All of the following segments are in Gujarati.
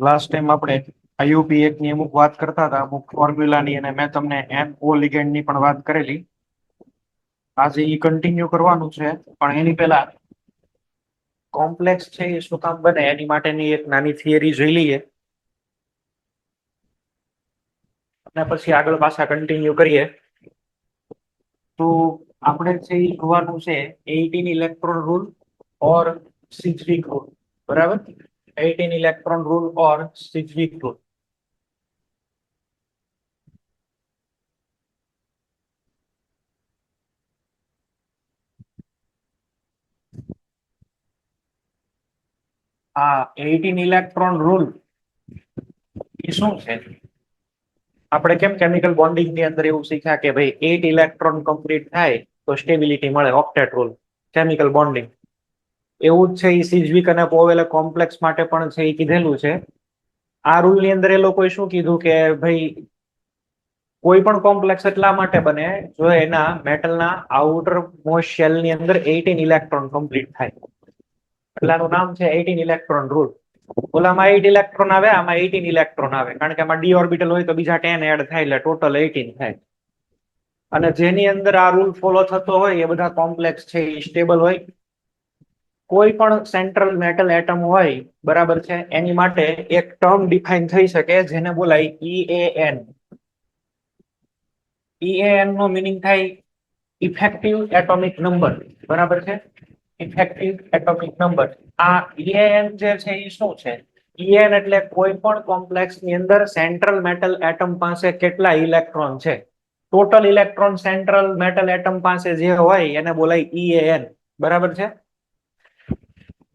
લાસ્ટ ટાઈમ આપણે IUP1 ની અમુક વાત કરતા હતા, અમુક ફોર્મ્યુલાની, અને મેં તમને NO લિગેન્ડ ની પણ વાત કરેલી. આજે એ કન્ટિન્યુ કરવાનું છે, પણ એની પહેલા કોમ્પ્લેક્સ છે એ શું કામ બને એની માટેની એક નાની થિયરી જોઈ લઈએ, અને પછી આગળ પાછા કન્ટિન્યુ કરીએ. તો આપણે છે એ જોવાનું છે 18 ઇલેક્ટ્રોન રૂલ ઓર સિઝવિક રૂલ. બરાબર, 18 ઇલેક્ટ્રોન રૂલ ઓર સિઝવિક રૂલ. આ 18 ઇલેક્ટ્રોન રૂલ એ શું છે? આપણે કેમ કેમિકલ બોન્ડિંગ ની અંદર એવું શીખ્યા કે ભાઈ 8 ઇલેક્ટ્રોન કમ્પ્લીટ થાય તો સ્ટેબિલિટી મળે, ઓક્ટેટ રૂલ, કેમિકલ બોન્ડિંગ. એવું જ છે એ સિઝવિક અને પોવેલે કોમ્પ્લેક્સ માટે પણ છે એ કીધેલું છે. આ રૂલ ની અંદર એ લોકોએ શું કીધું કે ભાઈ કોઈ પણ કોમ્પ્લેક્સ એટલા માટે બને જો એના મેટલના આઉટર મોસ્ટ શેલ ની અંદર 18 ઇલેક્ટ્રોન કમ્પ્લીટ થાય. એટલાનું નામ છે 18 ઇલેક્ટ્રોન રૂલ. ઓલામાં 8 ઇલેક્ટ્રોન આવે, આમાં 18 ઇલેક્ટ્રોન આવે, કારણ કે આમાં ડી ઓર્બિટલ હોય તો બીજા 10 એડ થાય એટલે ટોટલ 18 થાય. અને જેની અંદર આ રૂલ ફોલો થતો હોય એ બધા કોમ્પ્લેક્સ છે એ સ્ટેબલ હોય. કોઈ પણ સેન્ટ્રલ મેટલ એટમ હોય, બરાબર છે, એની માટે એક ટર્મ ડિફાઇન થઈ શકે જેને બોલાય EAN. EAN નો મિનિંગ થાય ઇફેક્ટિવ એટોમિક નંબર. બરાબર છે, ઇફેક્ટિવ એટોમિક નંબર. આ EAN જે છે એ શું છે? EN એટલે કોઈ પણ કોમ્પ્લેક્સ ની અંદર સેન્ટ્રલ મેટલ એટમ પાસે કેટલા ઇલેક્ટ્રોન છે. Total electron central metal atom પાસે જે હોય એને બોલાય EAN. બરાબર છે.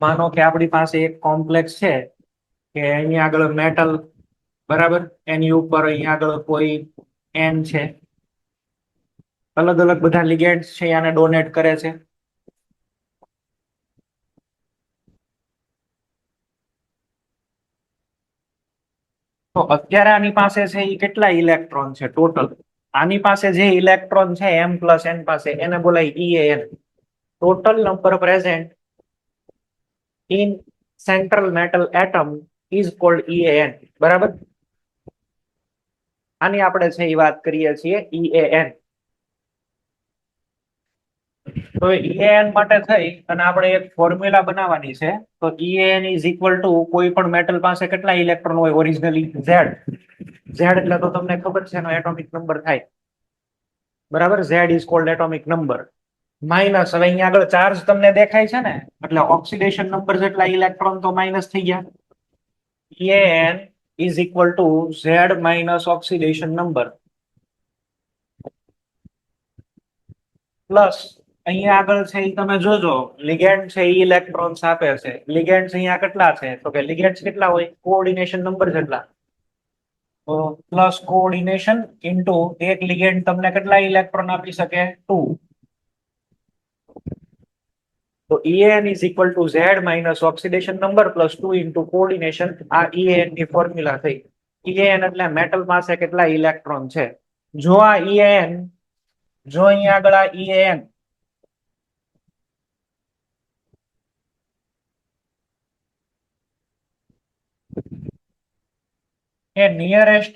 માનો કે આપણી પાસે એક કોમ્પ્લેક્સ છે કે એની આગળ મેટલ, બરાબર, એની ઉપર અહીંયા આગળ કોઈ N છે. અલગ અલગ બધા લિગેન્ડ્સ છે આને ડોનેટ કરે છે. તો અત્યારે આની પાસે છે એ કેટલા ઇલેક્ટ્રોન છે ટોટલ? આની પાસે જે ઇલેક્ટ્રોન છે M+N પાસે, એને બોલાય EAN. Total number present in central metal atom is called EAN. બરાબર, આની આપણે છે એ વાત કરીએ છીએ EAN. તો EAN માટે થઈ અને આપણે એક ફોર્મ્યુલા બનાવવાની છે. તો EAN ઇઝ ઇક્વલ ટુ કોઈ પણ મેટલ પાસે કેટલા ઇલેક્ટ્રોન હોય ઓરિજિનલી? Z. એટલે તો તમને ખબર છે એનો એટોમિક નંબર થાય. બરાબર, Z is called atomic number. Minus, હવે અહીંયા આગળ ચાર્જ તમને દેખાય છે ને, એટલે ઓક્સિડેશન નંબર જેટલા ઇલેક્ટ્રોન તો માઇનસ થઈ ગયા. EAN is equal to Z minus oxidation number plus અહીંયા આગળ છે એ તમે જોજો લિગેન્ડ છે એ ઇલેક્ટ્રોન્સ આપે છે. લિગેન્ડ્સ અહીંયા કેટલા છે? તો કે લિગેન્ડ્સ કેટલા હોય? કોઓર્ડિનેશન નંબર જેટલા. તો પ્લસ કોઓર્ડિનેશન ઇન્ટુ એક લિગેન્ડ તમને કેટલા ઇલેક્ટ્રોન આપી શકે? 2. તો EAN is equal to Z minus oxidation number plus 2 into coordination. આ EAN ની ફોર્મ્યુલા થઈ. EAN એટલે મેટલ પાસે કેટલા ઇલેક્ટ્રોન છે. જો આ EAN, જો અહીંયા આગળ આ EAN એ નિયરેસ્ટ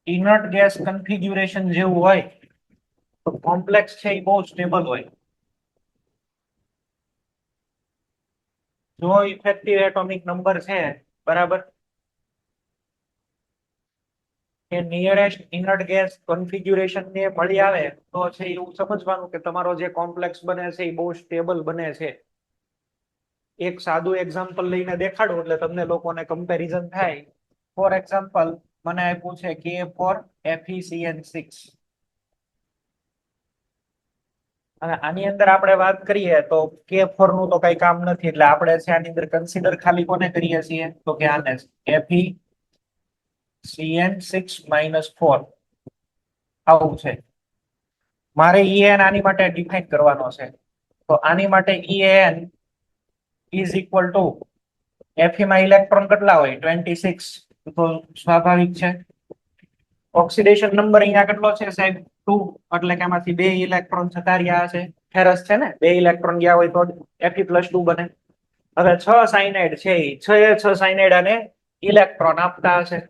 ઇનર્ટ ગેસ કન્ફિગ્યુરેશન જેવું હોય તો કોમ્પ્લેક્સ છે એ બહુ સ્ટેબલ હોય. જો ઇફેક્ટિવ એટોમિક નંબર છે, બરાબર, એ નિયરેસ્ટ ઇનર્ટ ગેસ કન્ફિગ્યુરેશન ને મળી આવે તો છે એવું સમજવાનું કે તમારો જે કોમ્પ્લેક્સ બને છે એ બહુ સ્ટેબલ બને છે. એક સાદું એક્ઝામ્પલ લઈને દેખાડું એટલે તમને લોકોને કમ્પેરિઝન થાય. ફોર એક્ઝામ્પલ, મને આપ્યું છે K4FeCN6 અને આની અંદર આપણે વાત કરીએ તો K4 નું તો કઈ કામ નથી, એટલે આપણે છે આની અંદર કન્સિડર ખાલી કોને કરીએ છીએ? તો કે આને FeCN6-4 આવું છે. મારે EAN આની માટે ડિફાઇન કરવાનો છે. તો આની માટે EAN is equal to Fe માં ઇલેક્ટ્રોન કેટલા હોય? 26. તો સ્વાભાવિક છે. ઓક્સિડેશન નંબર અહીંયા કેટલો છે સાહેબ? 2. એટલે કે આમાંથી 2 ઇલેક્ટ્રોન જતા રહ્યા છે. ફેરસ છે ને, 2 ઇલેક્ટ્રોન ગયા હોય તો Fe+2 બને. હવે 6 સાયનાઇડ છે એ 6 સાયનાઇડ અને ઇલેક્ટ્રોન આપતા હશે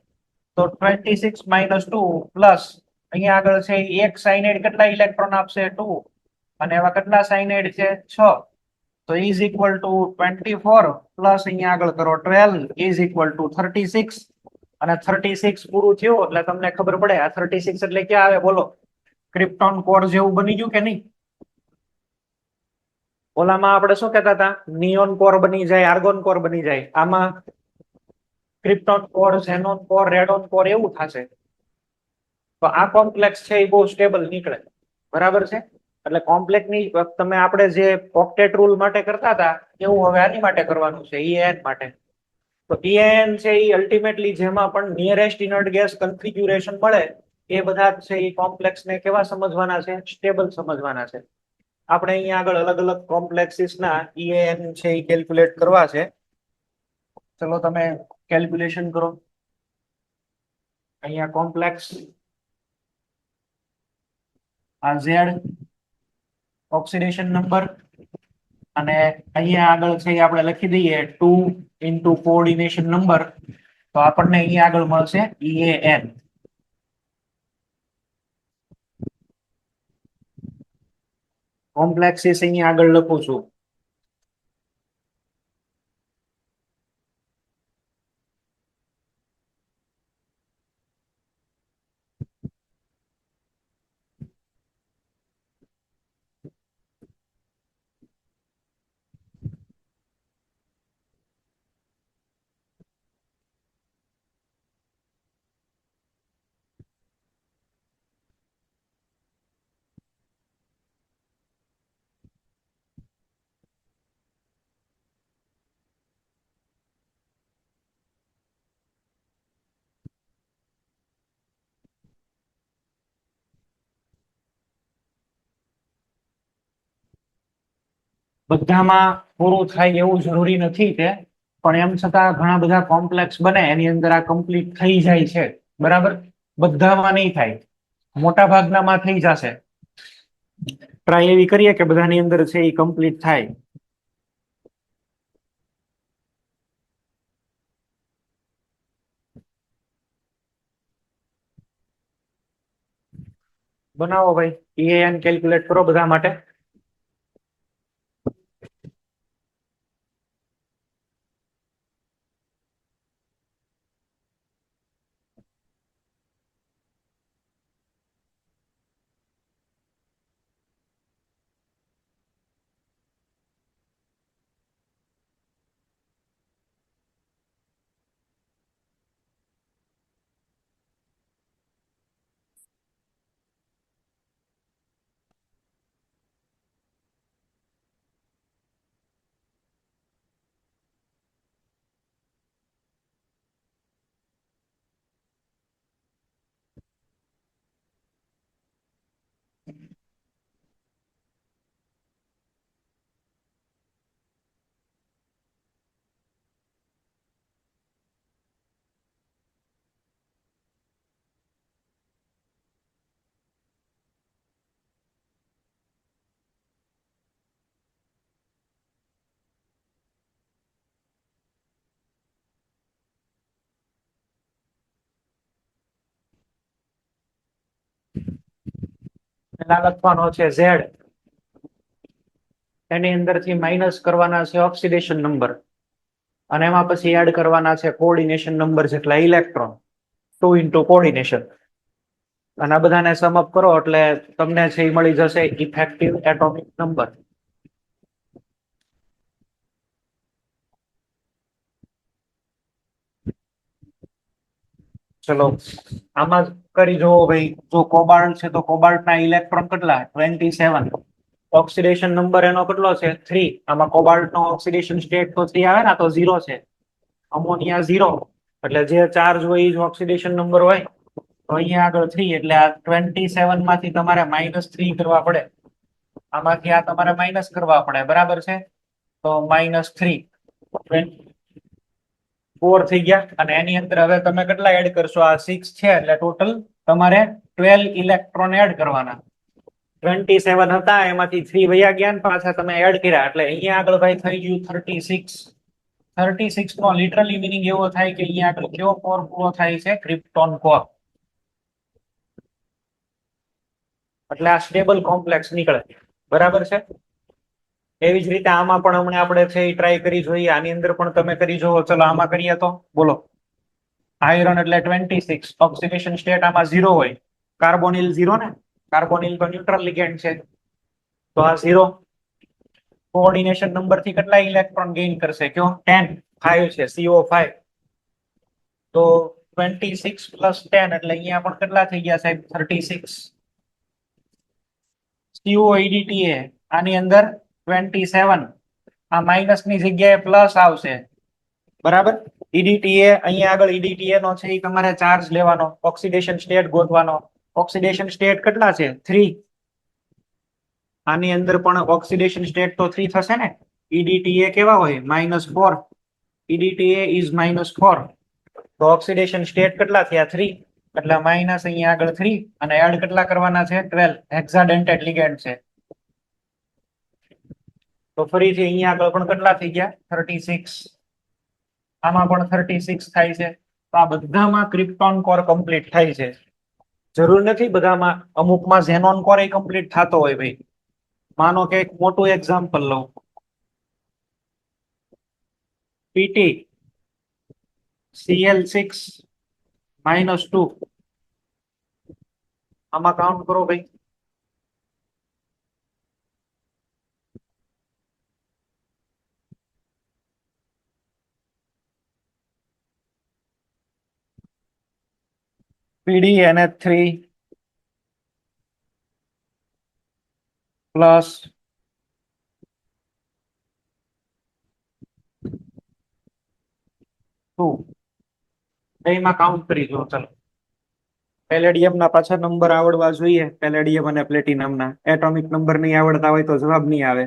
તો 26 માઇનસ 2 પ્લસ અહીંયા આગળ છે એક સાયનાઇડ કેટલા ઇલેક્ટ્રોન આપશે 2 અને એવા કેટલા સાયનાઇડ છે 6 તો ઇઝ ઇક્વલ ટુ 24 પ્લસ અહીંયા આગળ કરો 12 ઇઝ ઇક્વલ ટુ 36 અને 36 પૂરું થયું એટલે તમને ખબર પડે આ 36 એટલે ક્યાં આવે બોલો ક્રિપ્ટોન કોર જેવું બની ગયું કે નહીં ઓલામાં આપણે શું કહેતા હતા નિયોન કોર બની જાય આર્ગોન કોર બની જાય આમાં krypton core xenon core radon core એવું થશે તો આ કોમ્પ્લેક્સ છે એ બહુ સ્ટેબલ નીકળે બરાબર છે એટલે કોમ્પ્લેક્સ ની તમે આપણે જે ઓક્ટેટ રૂલ માટે કરતા હતા એવું હવે આની માટે કરવાનું છે EAN માટે તો EAN છે એ અલ્ટિમેટલી જેમાં પણ નિયરેસ્ટ ઇનર્ટ ગેસ કન્ફિગ્યુરેશન મળે એ બધા છે એ કોમ્પ્લેક્સ ને કેવા સમજવાના છે સ્ટેબલ સમજવાના છે આપણે અહીંયા આગળ અલગ અલગ કોમ્પ્લેક્સીસ ના EAN છે એ કેલ્ક્યુલેટ કરવા છે ચલો તમે કેલ્ક્યુલેશન કરો અહીંયા કોમ્પ્લેક્સ આ Z ઓક્સિડેશન નંબર અને અહીંયા આગળ છે આપણે લખી દઈએ 2 ઇન્ટુ કોઓર્ડિનેશન નંબર તો આપણને અહીંયા આગળ મળશે EAN કોમ્પ્લેક્સીસ અહીંયા આગળ લખું છું બધામાં પૂરું થાય એવું જરૂરી નથી તે પણ એમ છતાં ઘણા બધા કોમ્પ્લેક્સ બને એની અંદર આ કમ્પ્લીટ થઈ જાય છે બરાબર બધામાં નહીં થાય મોટા ભાગનામાં થઈ જશે ટ્રાય એવી કરીએ કે બધાની અંદર છે એ કમ્પ્લીટ થાય બનાવો ભાઈ EAN કેલ્ક્યુલેટ કરો બધા માટે પેલા લખવાનો છે Z એની અંદરથી માઇનસ કરવાના છે ઓક્સિડેશન નંબર અને એમાં પછી એડ કરવાના છે કોઓર્ડિનેશન નંબર જેટલા ઇલેક્ટ્રોન 2 ઇન્ટુ કોઓર્ડિનેશન અને આ બધાને સમ અપ કરો એટલે તમને છે એ મળી જશે ઇફેક્ટિવ એટોમિક નંબર ચલો આમાં કરી જોવો ભાઈ જો કોબાલ્ટ છે તો કોબાલ્ટ ના ઇલેક્ટ્રોન કેટલા 27 ઓક્સિડેશન નંબર એનો કેટલો છે 3 આમાં કોબાલ્ટ નો ઓક્સિડેશન સ્ટેટ તો 3 આવે ને તો 0 છે અમોનિયા 0 એટલે જે ચાર્જ હોય એ ઓક્સિડેશન નંબર હોય તો અહીંયા આગળ 3 એટલે આ 27 માંથી તમારે -3 કરવા પડે આમાંથી આ તમારે માઇનસ કરવા પડે બરાબર છે તો -3 4 થઈ ગયા અને એની અંદર હવે તમે કેટલા એડ કરશો આ 6 છે એટલે ટોટલ તમારે 12 ઇલેક્ટ્રોન એડ કરવાના 27 હતા એમાંથી 3 વયા ગયા પાછા તમે એડ કર્યા એટલે અહીંયા આગળ ભાઈ થઈ ગયું 36 36 નો લિટરલી મીનિંગ એવો થાય કે અહીંયા આગળ કયો કોર પૂરો થાય છે? Krypton core. એટલે આ સ્ટેબલ કોમ્પ્લેક્સ નીકળે. બરાબર છે. એવી જ રીતે આમાં પણ હમણાં આપણે છે એ ટ્રાય કરી જોઈએ. આની અંદર પણ તમે કરી જોવો. ચલો આમાં કરીએ તો બોલો. આયરન એટલે 26, ઓક્સિડેશન સ્ટેટ આમાં 0 હોય. કાર્બોનિલ 0 ને, કાર્બોનિલ તો ન્યુટ્રલ લિગેન્ડ છે, તો આ 0. કોઓર્ડિનેશન નંબર થી કેટલા ઇલેક્ટ્રોન ગેઇન કરશે? કયો? 10. 5 છે, CO5. તો 26 પ્લસ 10 એટલે અહીંયા પણ કેટલા થઈ ગયા સાહેબ? 36. COEDTA આની અંદર 27. આ માઇનસ ની જગ્યાએ પ્લસ આવશે. બરાબર. EDTA અહીંયા આગળ EDTA નો છે એ તમારે ચાર્જ લેવાનો, ઓક્સિડેશન સ્ટેટ ગોતવાનો. ઓક્સિડેશન સ્ટેટ કેટલા છે? 3. આની અંદર પણ ઓક્સિડેશન સ્ટેટ તો 3 થશે ને. EDTA કેવા હોય? -4. EDTA is -4. તો ઓક્સિડેશન સ્ટેટ કેટલા થયા? 3. એટલે માઇનસ અહીંયા આગળ 3 અને એડ કેટલા કરવાના છે? 12. હેક્સાડેન્ટેડ લિગેન્ડ છે. તો ફરીથી અહીંયા આગળ પણ કેટલા થઈ ગયા? 36. આમાં પણ 36 થાય છે. તો આ બધામાં ક્રિપ્ટોન કોર કમ્પ્લીટ થાય છે. જરૂર નથી બધામાં, અમુકમાં ઝેનોન કોર એ કમ્પ્લીટ થતો હોય ભાઈ. માનો કે એક મોટું એક્ઝામ્પલ લઉં. PT Cl6 -2. આમાં કાઉન્ટ કરો ભાઈ. PdNH3 પ્લસ એમાં કાઉન્ટ કરી જો. ચલો પેલેડિયમ ના પાછા નંબર આવડવા જોઈએ. પેલેડિયમ અને પ્લેટિનમ ના એટોમિક નંબર નહીં આવડતા હોય તો જવાબ નહીં આવે.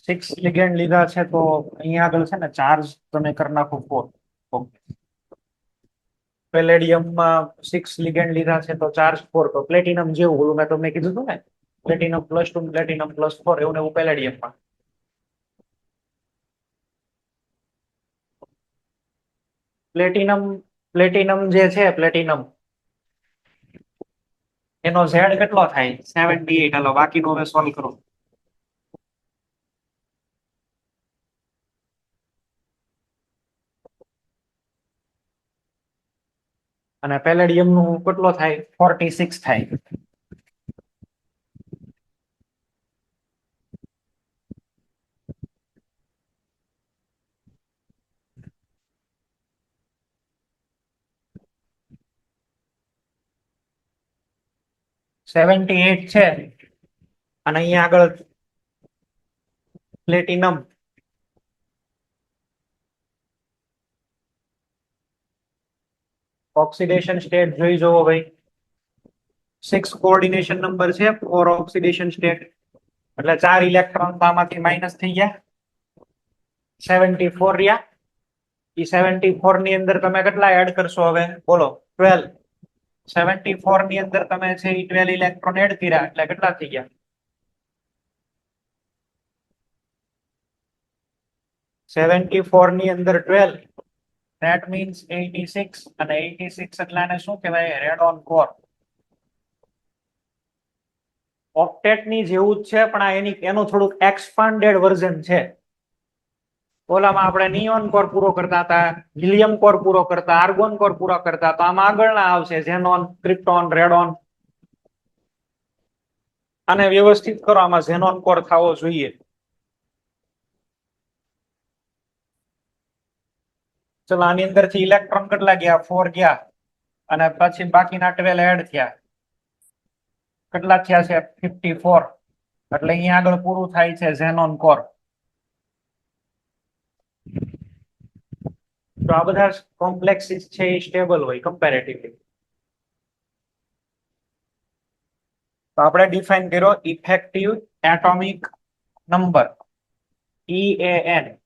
સિક્સ લિગેન્ડ લીધા છે તો અહીંયા આગળ છે ને ચાર્જ તમે કરી નાખો 4. પેલેડિયમમાં 6 લિગેન્ડ લીધા છે તો ચાર્જ 4. તો પ્લેટિનમ જેવું ઓલું મેં તમને કીધું હતું ને, પ્લેટિનમ +2 પ્લેટિનમ +4 એવું ને એવું પેલેડિયમમાં. પ્લેટિનમ જે છે પ્લેટિનમ એનો ઝેડ કેટલો થાય? 78. હાલો બાકીનો હવે સોલ્વ કરો. અને પેલેડિયમ નું કેટલો થાય? 46 થાય. -78 છે અને અહીંયા આગળ પ્લેટિનમ ઓક્સિડેશન સ્ટેટ જોઈ જોવો ભાઈ. 6 કોઓર્ડિનેશન નંબર છે, 4 ઓક્સિડેશન સ્ટેટ એટલે 4 ઇલેક્ટ્રોન આમાંથી માઇનસ થઈ ગયા. 74 રહ્યા. એ 74 ની અંદર તમે કેટલા એડ કરશો હવે? બોલો. 12. 74 ની અંદર તમે છે એ 12 ઇલેક્ટ્રોન એડ કર્યા એટલે કેટલા થઈ ગયા? 74 ની અંદર 12. That means 86. અને 86 એટલે આને શું કહેવાય? Radon core. ઓક્ટેટ ની જેવું જ છે પણ આ એનું થોડુંક એક્સપાન્ડેડ વર્ઝન છે. ઓલામાં આપણે નિયોન કોર પૂરો કરતા હતા, હિલિયમ કોર પૂરો કરતા, આર્ગોન કોર પૂરો કરતા, તો આમાં આગળના આવશે ઝેનોન, ક્રિપ્ટોન, રેડોન. આને વ્યવસ્થિત કરો. આમાં ઝેનોન કોર થવો જોઈએ. ચલો આની અંદરથી ઇલેક્ટ્રોન કેટલા ગયા? 4 ગયા અને પછી બાકીના 12 એડ થયા. કેટલા થયા છે? 54. એટલે અહીંયા આગળ પૂરું થાય છે ઝેનોન કોર. તો આ બધા કોમ્પ્લેક્સીસ છે એ સ્ટેબલ હોય કમ્પેરેટિવલી. તો આપણે ડિફાઇન કર્યો effective atomic number EAN.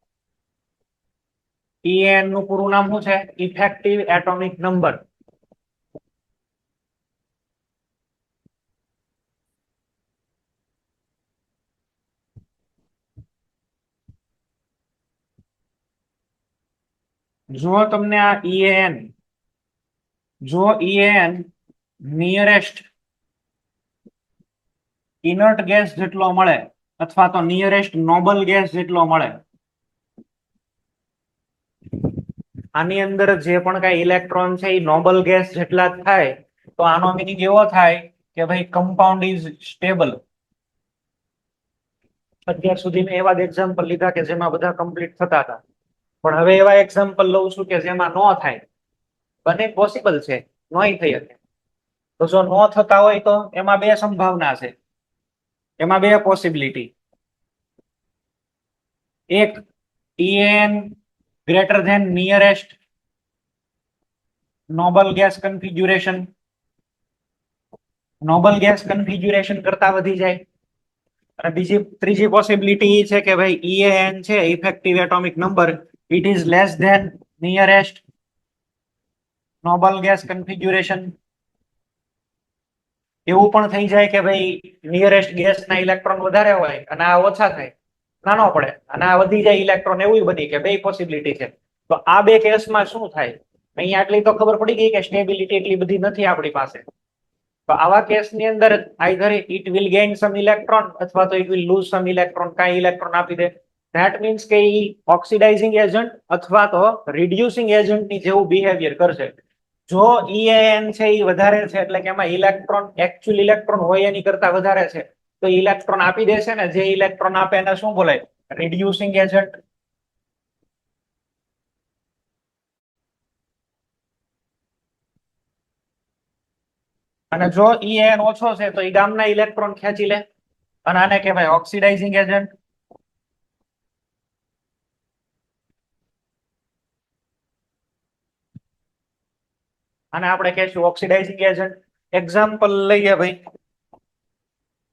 EAN નું પૂરું નામ શું છે? Effective atomic number. જો તમને આ EAN, જો EAN નિયરેસ્ટ ઇનર્ટ ગેસ જેટલો મળે અથવા તો નિયરેસ્ટ નોબલ ગેસ જેટલો મળે, આની અંદર જે પણ કઈ ઇલેક્ટ્રોન છે એ નોબલ ગેસ જેટલા જ થાય તો આનો મીનિંગ એવો થાય કે ભાઈ કમ્પાઉન્ડ ઇઝ સ્ટેબલ. અત્યાર સુધી મેં એવા જ એક્ઝામ્પલ લીધા કે જેમાં બધા કમ્પ્લીટ થતા હતા, પણ હવે એવા એક્ઝામ્પલ લઉં છું કે જેમાં નો થાય. બને પોસિબલ છે, નોય થઈ શકે. તો જો નો થતા હોય તો એમાં બે સંભાવના છે, એમાં બે પોસિબિલિટી. એક, EAN greater than nearest noble gas configuration, noble gas configuration કરતા વધી જાય. અને બીજી ત્રીજી પોસિબિલિટી એ છે કે ભાઈ EAN છે effective atomic number, it is less than nearest noble gas configuration. એવું પણ થઈ જાય કે ભાઈ નિયરેસ્ટ ગેસ ના ઇલેક્ટ્રોન વધારે હોય અને આ ઓછા થાય, નાનો પડે, અને આ વધી જાય ઇલેક્ટ્રોન. એવું બની કે બે પોસિબિલિટી છે. તો આ બે કેસમાં શું થાય? અહીંયા આટલી તો ખબર પડી ગઈ કે સ્ટેબિલિટી એટલી બધી નથી આપણી પાસે. તો આવા કેસની અંદર either it will gain some electron અથવા તો it will lose some electron, કાંઈ ઇલેક્ટ્રોન આપી દે. ધેટ મીન્સ કે ઈ ઓક્સિડાઇઝિંગ એજન્ટ અથવા તો રિડ્યુસિંગ એજન્ટની જેવું બિહેવિયર કરશે. જો EAN છે એ વધારે છે એટલે કે એમાં ઇલેક્ટ્રોન, એકચ્યુઅલ ઇલેક્ટ્રોન હોય એની કરતા વધારે છે, તો ઇલેક્ટ્રોન આપી દેશે ને. જે ઇલેક્ટ્રોન આપે એને શું બોલાય? Reducing agent. અને જો EAN ઓછો છે તો એ ગામના ઇલેક્ટ્રોન ખેંચી લે અને આને કહેવાય ઓક્સિડાઇઝિંગ એજન્ટ. અને આપણે કહેશું ઓક્સિડાઇઝિંગ એજન્ટ. એક્ઝામ્પલ લઈએ ભાઈ.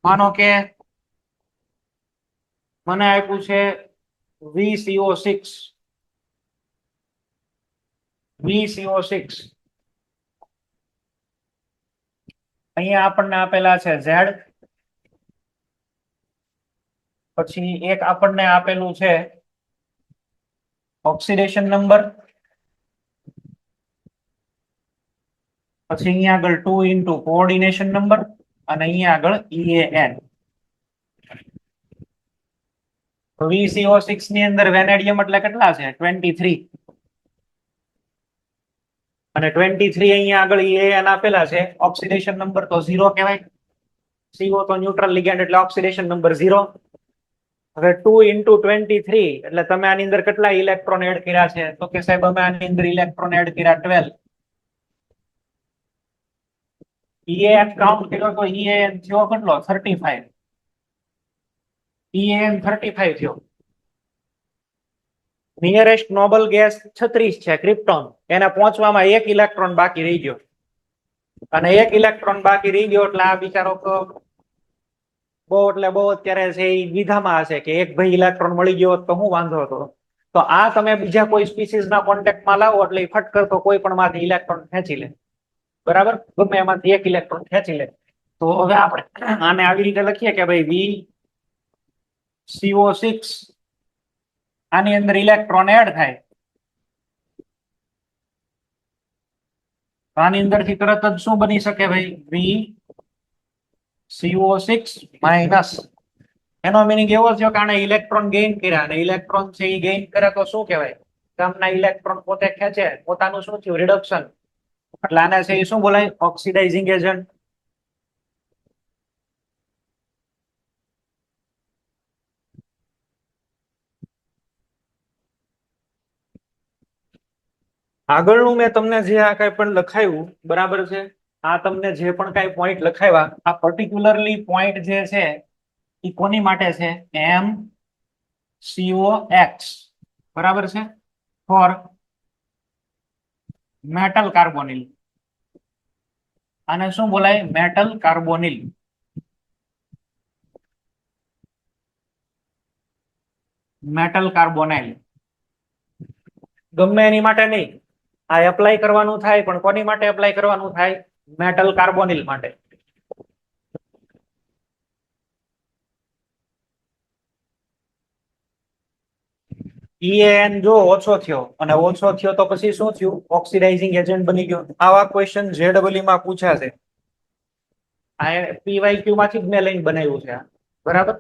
માનો કે મને આપ્યું છે VCO6, VCO6. અહીંયા આપણને આપેલા છે Z, પછી એક આપણને આપેલું છે ઓક્સિડેશન નંબર, પછી અહીંયા આગળ 2 ઇન્ટુ કોઓર્ડિનેશન નંબર, અને અહીંયા આગળ EAN. VCO6 ની અંદર વેનેડિયમ એટલે કેટલા છે? 23. અને 23 અહીંયા આગળ EAN આપેલા છે. ઓક્સિડેશન નંબર તો 0 કહેવાય. CO તો ન્યુટ્રલ લિગેન્ડ એટલે ઓક્સિડેશન નંબર 0. હવે 2 ઇન્ટુ 23 એટલે તમે આની અંદર કેટલા ઇલેક્ટ્રોન એડ કર્યા છે? તો કે સાહેબ અમે આની અંદર ઇલેક્ટ્રોન એડ કર્યા 12. EAN કાઉન્ટ કર્યો તો EAN થયો કેટલો? 35. EAN 35 થયો. નિયરેસ્ટ નોબલ ગેસ 36 છે, ક્રિપ્ટોન. એને પહોંચવામાં એક ઇલેક્ટ્રોન બાકી રહી ગયો, અને એક ઇલેક્ટ્રોન બાકી રહી ગયો એટલે આ બિચારો તો બહુ એટલે બહુ અત્યારે છે એ વિધામાં હશે કે એક ભાઈ ઇલેક્ટ્રોન મળી ગયો તો શું વાંધો હતો. તો આ તમે બીજા કોઈ સ્પીસીસના કોન્ટેક્ટમાં લાવો એટલે ફટ કરતો કોઈ પણ માંથી ઇલેક્ટ્રોન ખેંચી લે. બરાબર, ગમે એમાંથી એક ઇલેક્ટ્રોન ખેંચી લે. તો હવે આપણે આને આવી રીતે લખીએ કે ભાઈ VCO6 આની અંદર ઇલેક્ટ્રોન એડ થાય, આની અંદરથી તરત જ શું બની શકે ભાઈ? VCO6 minus. એનો મીનિંગ એવો થયો કે આને ઇલેક્ટ્રોન ગેઇન કર્યા, અને ઇલેક્ટ્રોન છે એ ગેઇન કરે તો શું કહેવાય? ગામના ઇલેક્ટ્રોન પોતે ખેંચે, પોતાનું શું થયું? રિડક્શન. એટલે આને છે એ શું બોલાય? Oxidising agent. આગળનું મેં તમને જે આ કઈ પણ લખાયું, બરાબર છે, આ તમને જે પણ કઈ પોઈન્ટ લખાવ્યા, આ પર્ટિક્યુલરલી પોઈન્ટ જે છે એ કોની માટે છે? MCOX, બરાબર છે, ફોર મેટલ કાર્બોનિલ. આને શું બોલાય? Metal carbonyl. મેટલ કાર્બોનાઇલ. ગમે એની માટે નહીં, આ એપ્લાય કરવાનું થાય પણ કોની માટે એપ્લાય કરવાનું થાય? મેટલ કાર્બોનિલ માટે. EAN જો ઓછો થયો અને ઓછો થયો તો પછી શું થયું? ઓક્સિડાઇઝિંગ એજન્ટ બની ગયો. આવા ક્વેશ્ચન JEE માં પૂછાશે. આ PYQ માંથી જ મેં લઈને બનાવ્યું છે, બરાબર?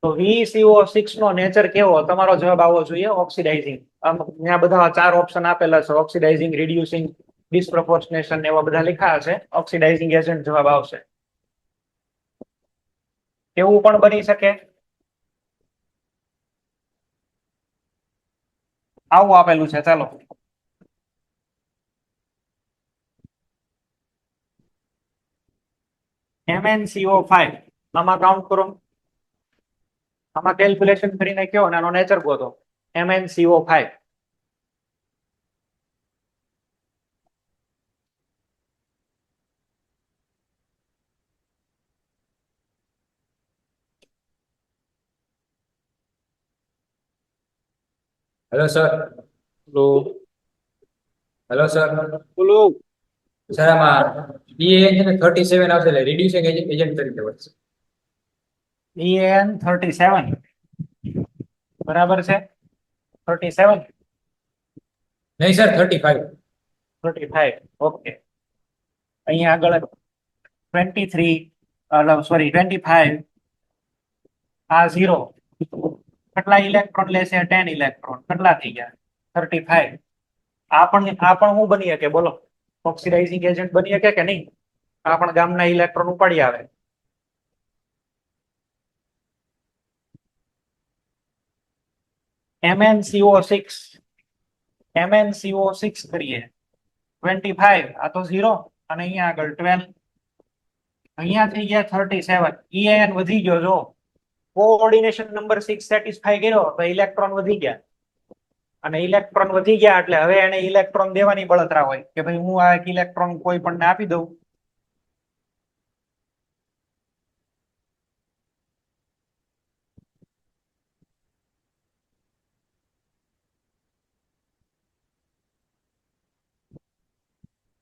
તો VCO6 નો નેચર કેવો? તમારો જવાબ આવવો જોઈએ ઓક્સિડાઇઝિંગ. ત્યાં બધા 4 ઓપ્શન આપેલા છે, ઓક્સિડાઇઝિંગ, રિડ્યુસિંગ, ડિસપ્રોપોર્શનેશન એવા બધા લખ્યા છે. ઓક્સિડાઇઝિંગ એજન્ટ જવાબ આવશે. એવું પણ બની શકે, આવું આપેલું છે, ચાલો MnCO5 આમાં કાઉન્ટ કરો, આમાં કેલ્ક્યુલેશન કરીને કયો અને આનો નેચર ગોતો. MnCO5 hello sir. લો હેલો સર. બોલો. સર આમાં EAN છે ને 37 આવશે એટલે રિડ્યુસિંગ એજન્ટ તરીકે વધશે. EAN 37 બરાબર છે. 37 નહીં સર 35. 35 ઓકે. અહીંયા આગળ 23 સોરી 25 આ 0 કેટલા ઇલેક્ટ્રોન લેશે? 10 ઇલેક્ટ્રોન. કેટલા થઈ ગયા? 35. આ પણ હું બની શકે? બોલો, ઓક્સિડાઇઝિંગ એજન્ટ બની શકે કે નહીં? આ પણ ગામના ઇલેક્ટ્રોન ઉપાડી આવે. MnCO6 કરીએ 25 આ તો 0 અને અહીંયા આગળ 12 અહીંયા થઈ ગયા 37. EAN વધી ગયો. જો કોઓર્ડિનેશન નંબર 6 સેટિસ્ફાઈ કર્યો તો ઇલેક્ટ્રોન વધી ગયા અને ઇલેક્ટ્રોન વધી ગયા એટલે હવે એને ઇલેક્ટ્રોન દેવાની બળતરા હોય કે ભાઈ હું આ એક ઇલેક્ટ્રોન કોઈ પણ ને આપી દઉં.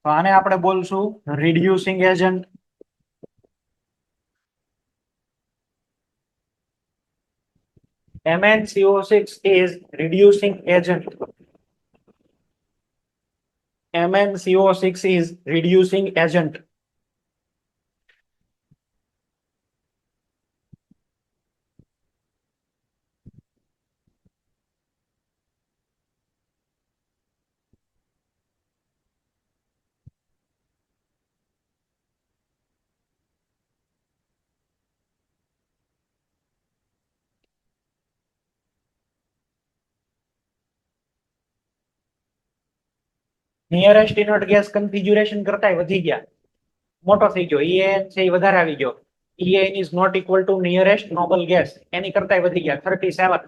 તો આને આપણે બોલશું reducing agent. MnCO6 is reducing agent. MnCO6 is reducing agent. Nearest inert gas configuration કરતા વધી ગયા, મોટો થઈ ગયો. EAN છે એ વધારે આવી ગયો. EAN is not equal to nearest noble gas. એની કરતા વધી ગયા 37.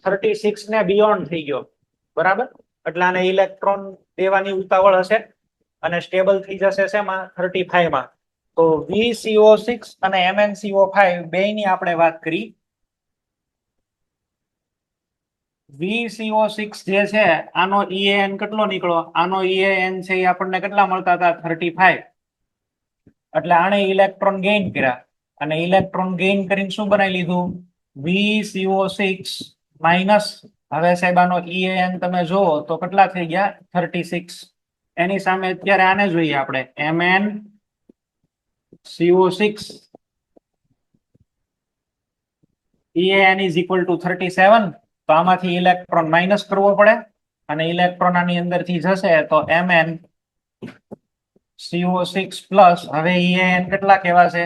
36 ને બિયોન્ડ થઈ ગયો, બરાબર? એટલે આને ઇલેક્ટ્રોન દેવાની ઉતાવળ હશે અને સ્ટેબલ થઈ જશે શેમાં? 35 માં. તો VCO6 અને MnCO5 બેયની આપણે વાત કરી. VCO6 જે છે આનો EAN કેટલો નીકળ્યો? આનો EAN છે એ આપણને કેટલા મળતા હતા? 35. એટલે આને ઇલેક્ટ્રોન ગેઇન કર્યા અને ઇલેક્ટ્રોન ગેઇન કરીને શું બનાવી લીધું? VCO6 minus. હવે સાહેબ આનો EAN તમે જુઓ તો કેટલા થઈ ગયા? 36. એની સામે અત્યારે આને જોઈએ આપણે MnCO6 EAN is equal to 37. તો આમાંથી ઇલેક્ટ્રોન માઇનસ કરવો પડે અને ઇલેક્ટ્રોન આની અંદરથી જશે તો MnCO6 પ્લસ. હવે EAN કેટલા કહેવાશે?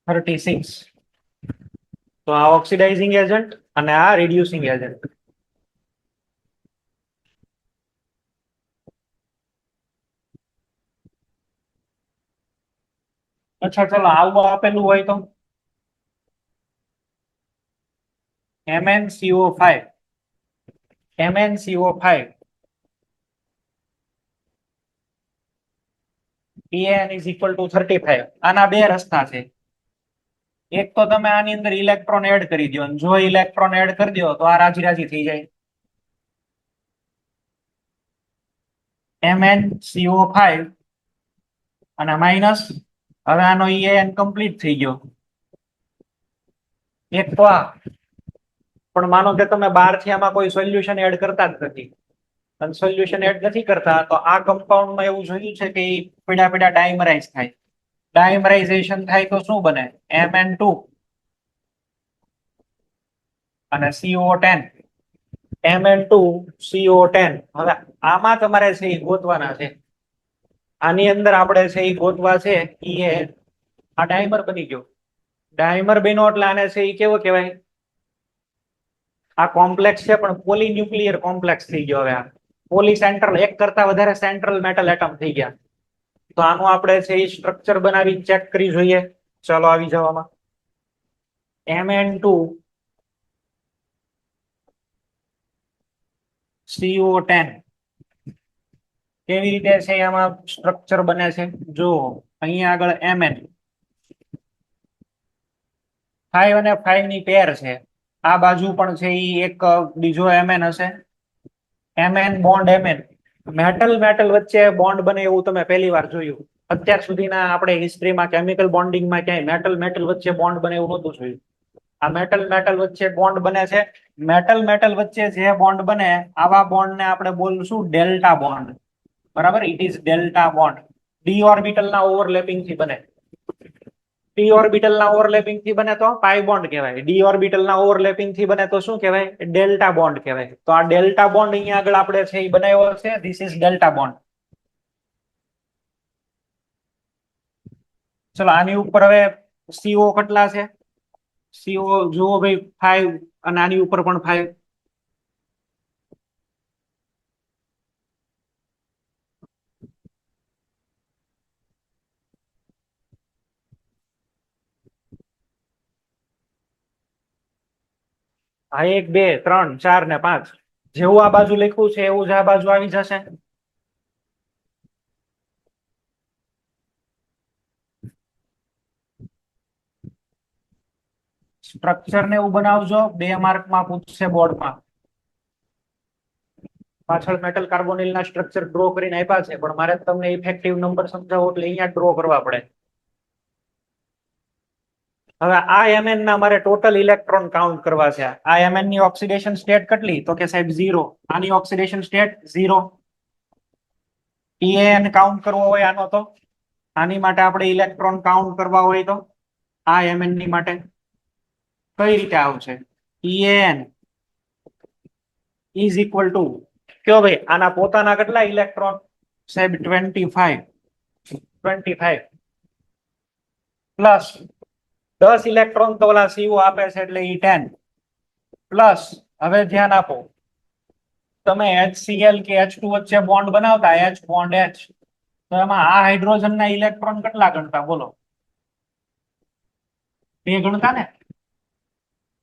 36. તો આ ઓક્સિડાઇઝિંગ એજન્ટ અને આ રિડ્યુસિંગ એજન્ટ. અચ્છા ચલો આવું આપેલું હોય તો MnCO5 EAN is equal to 35. આના બે રસ્તા છે. એક તો તમે આની અંદર ઇલેક્ટ્રોન એડ કરી દો, જો ઇલેક્ટ્રોન એડ કરી દો તો આ રાજી રાજી થઈ જાય. MnCO5 અને માઇનસ. હવે આનો EAN કમ્પ્લીટ થઈ ગયો. એક તો આ, પણ માનો કે તમે બહારથી આમાં કોઈ સોલ્યુશન એડ કરતા જ નથી અને સોલ્યુશન એડ નથી કરતા તો આ કમ્પાઉન્ડમાં એવું જોયું છે કે પીડા પીડા ડાયમરાઇઝ થાય. ડાયમરાઇઝેશન થાય તો શું બને? Mn2 અને CO10. Mn2CO10. હવે આમાં તમારે છે એ ગોતવાના છે. આની અંદર આપણે છે એ ગોતવા છે એ આ ડાયમર બની ગયો. ડાયમર બન્યો એટલે આને છે એ કેવો કહેવાય? આ કોમ્પ્લેક્સ છે પણ પોલીન્યુક્લિયર કોમ્પ્લેક્સ થઈ ગયો. હવે આ પોલીસેન્ટ્રલ, એક કરતા વધારે સેન્ટ્રલ મેટલ એટમ થઈ ગયા. તો આનું આપણે છે એ સ્ટ્રક્ચર બનાવી ચેક કરી જોઈએ. ચાલો આવી જવામાં. Mn2CO10 કેવી રીતે છે આમાં સ્ટ્રક્ચર બને છે? જો અહીંયા આગળ Mn 5 અને 5 ની પેર છે. આ બાજુ પણ છે એ એક બીજો Mn હશે. Mn bond Mn, metal metal વચ્ચે બોન્ડ બને એવું તમે પહેલી વાર જોયું. અત્યાર સુધીના આપણે હિસ્ટ્રીમાં કેમિકલ બોન્ડિંગમાં ક્યાંય મેટલ મેટલ વચ્ચે બોન્ડ બને એવું નહોતું જોયું. આ મેટલ મેટલ વચ્ચે બોન્ડ બને છે. મેટલ મેટલ વચ્ચે જે બોન્ડ બને આવા બોન્ડને આપણે બોલશું ડેલ્ટા બોન્ડ. બરાબર, it is delta bond. D ઓર્બિટલના ઓવરલેપિંગથી બને. ડી ઓર્બિટલના ઓવરલેપિંગથી બને તો પાઈ બોન્ડ કહેવાય. ડી ઓર્બિટલના ઓવરલેપિંગથી બને તો શું કહેવાય? ડેલ્ટા બોન્ડ કહેવાય. તો આ ડેલ્ટા બોન્ડ અહીંયા આગળ આપણે છે એ બનાવ્યો છે. This is delta bond. ચલો આની ઉપર હવે CO કેટલા છે? CO જુઓ ભાઈ 5 અને આની ઉપર પણ 5. આ 1 2 3 4 ને 5 જેવું આ બાજુ લખ્યું છે એવું જ આ બાજુ આવી જશે. સ્ટ્રક્ચર ને એવું બનાવજો. 2 માર્કમાં પૂછશે બોર્ડમાં. પાછળ મેટલ કાર્બોનિલના સ્ટ્રક્ચર ડ્રો કરીને આપ્યા છે પણ મારે તમને ઇફેક્ટિવ નંબર સમજાવો એટલે અહીંયા ડ્રો કરવા પડે. હવે આ Mn ના મારે ટોટલ ઇલેક્ટ્રોન કાઉન્ટ કરવા છે. આ Mn ની ઓક્સિડેશન સ્ટેટ કેટલી? તો કે સાહેબ 0. આની ઓક્સિડેશન સ્ટેટ 0. EAN કાઉન્ટ કરવો હોય આનો તો આની માટે આપણે ઇલેક્ટ્રોન કાઉન્ટ કરવા હોય તો આ Mn ની માટે કઈ રીતે આવશે? EAN ઇઝ ઇક્વલ ટુ કયો ભાઈ? આના પોતાના કેટલા ઇલેક્ટ્રોન? સાહેબ 25 પ્લસ 10 ઇલેક્ટ્રોન તો ઓલા CO આપે છે એટલે એ 10 પ્લસ. હવે ધ્યાન આપો, તમે HCl કે H2 વચ્ચે બોન્ડ બનાવતા H બોન્ડ H, તો એમાં આ હાઇડ્રોજનના ઇલેક્ટ્રોન કેટલા ગણતા? બોલો. 2 ગણતા ને?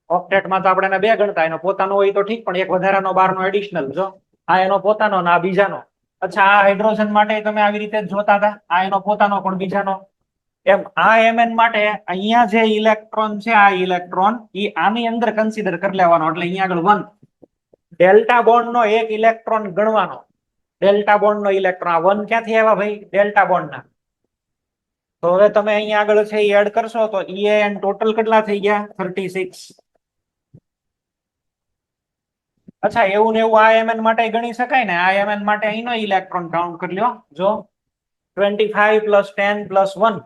ઓક્ટેટમાં તો આપણે 2 ગણતા. એનો પોતાનો હોય તો ઠીક, પણ એક વધારાનો બારનો એડિશનલ. જો આ એનો પોતાનો ને આ બીજાનો. અચ્છા, આ હાઇડ્રોજન માટે તમે આવી રીતે જ જોતા હતા. આ એનો પોતાનો પણ બીજાનો. એમ આ Mn માટે અહીંયા જે ઇલેક્ટ્રોન છે આ ઇલેક્ટ્રોન એ આની અંદર કન્સિડર કરી લેવાનો એટલે અહીંયા આગળ 1. ડેલ્ટા બોન્ડ નો એક ઇલેક્ટ્રોન ગણવાનો. ડેલ્ટા બોન્ડ નો ઇલેક્ટ્રોન આ 1 ક્યાંથી આવ્યા ભાઈ? ડેલ્ટા બોન્ડ ના. તો હવે તમે અહીંયા આગળ છે એડ કરશો તો EAN ટોટલ કેટલા થઈ ગયા? 36. અચ્છા, એવું ને એવું આ Mn માટે ગણી શકાય ને? આ Mn માટે અહીંનો ઇલેક્ટ્રોન કાઉન્ટ કરી લ્યો. જો 25 + 10 + 1.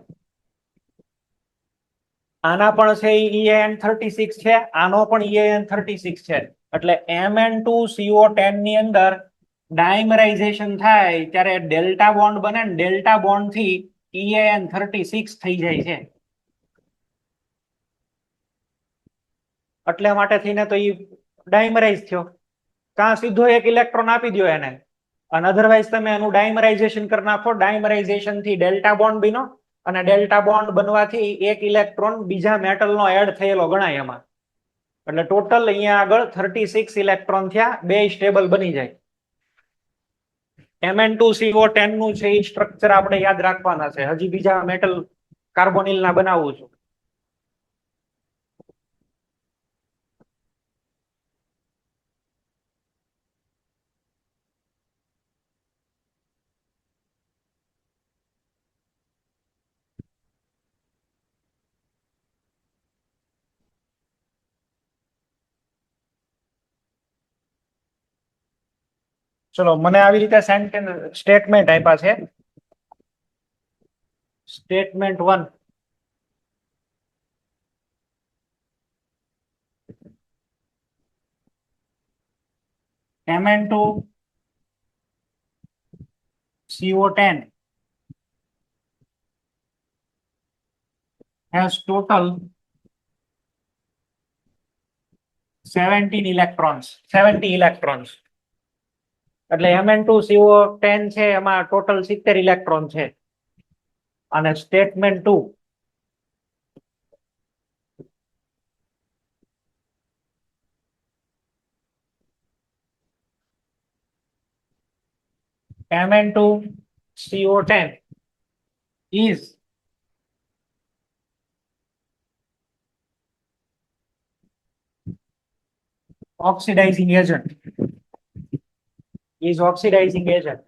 આના પણ છે EAN 36 છે. આનો પણ EAN 36 છે. એટલે Mn2CO10 ની અંદર ડાયમરાઇઝેશન થાય ત્યારે ડેલ્ટા બોન્ડ બને ને ડેલ્ટા બોન્ડ થી EAN 36 થઈ જાય છે. એટલે માટે થઈને તો એ ડાયમરાઇઝ થયો. કાં સીધો એક ઇલેક્ટ્રોન આપી દો એને, અને અધરવાઇઝ તમે એનું ડાયમરાઇઝેશન કરી નાખો. ડાયમરાઇઝેશન થી ડેલ્ટા બોન્ડ બનો અને ડેલ્ટા બોન્ડ બનવાથી એક ઇલેક્ટ્રોન બીજા મેટલનો એડ થયેલો ગણાય એમાં. એટલે ટોટલ અહીંયા આગળ 36 ઇલેક્ટ્રોન થયા. 2 સ્ટેબલ બની જાય. Mn2CO10 નું છે એ સ્ટ્રક્ચર આપણે યાદ રાખવાના છે. હજી બીજા મેટલ કાર્બોનિલ ના બનાવું છું. ચલો મને આવી રીતે સેન્ટેન્સ સ્ટેટમેન્ટ આપ્યા છે. Statement 1. Mn2 CO10 has total 17 electrons. 70 electrons. એટલે Mn2 CO10 છે એમાં ટોટલ 70 ઇલેક્ટ્રોન છે. અને statement 2 Mn2 CO10 is oxidizing agent. Is oxidizing agent.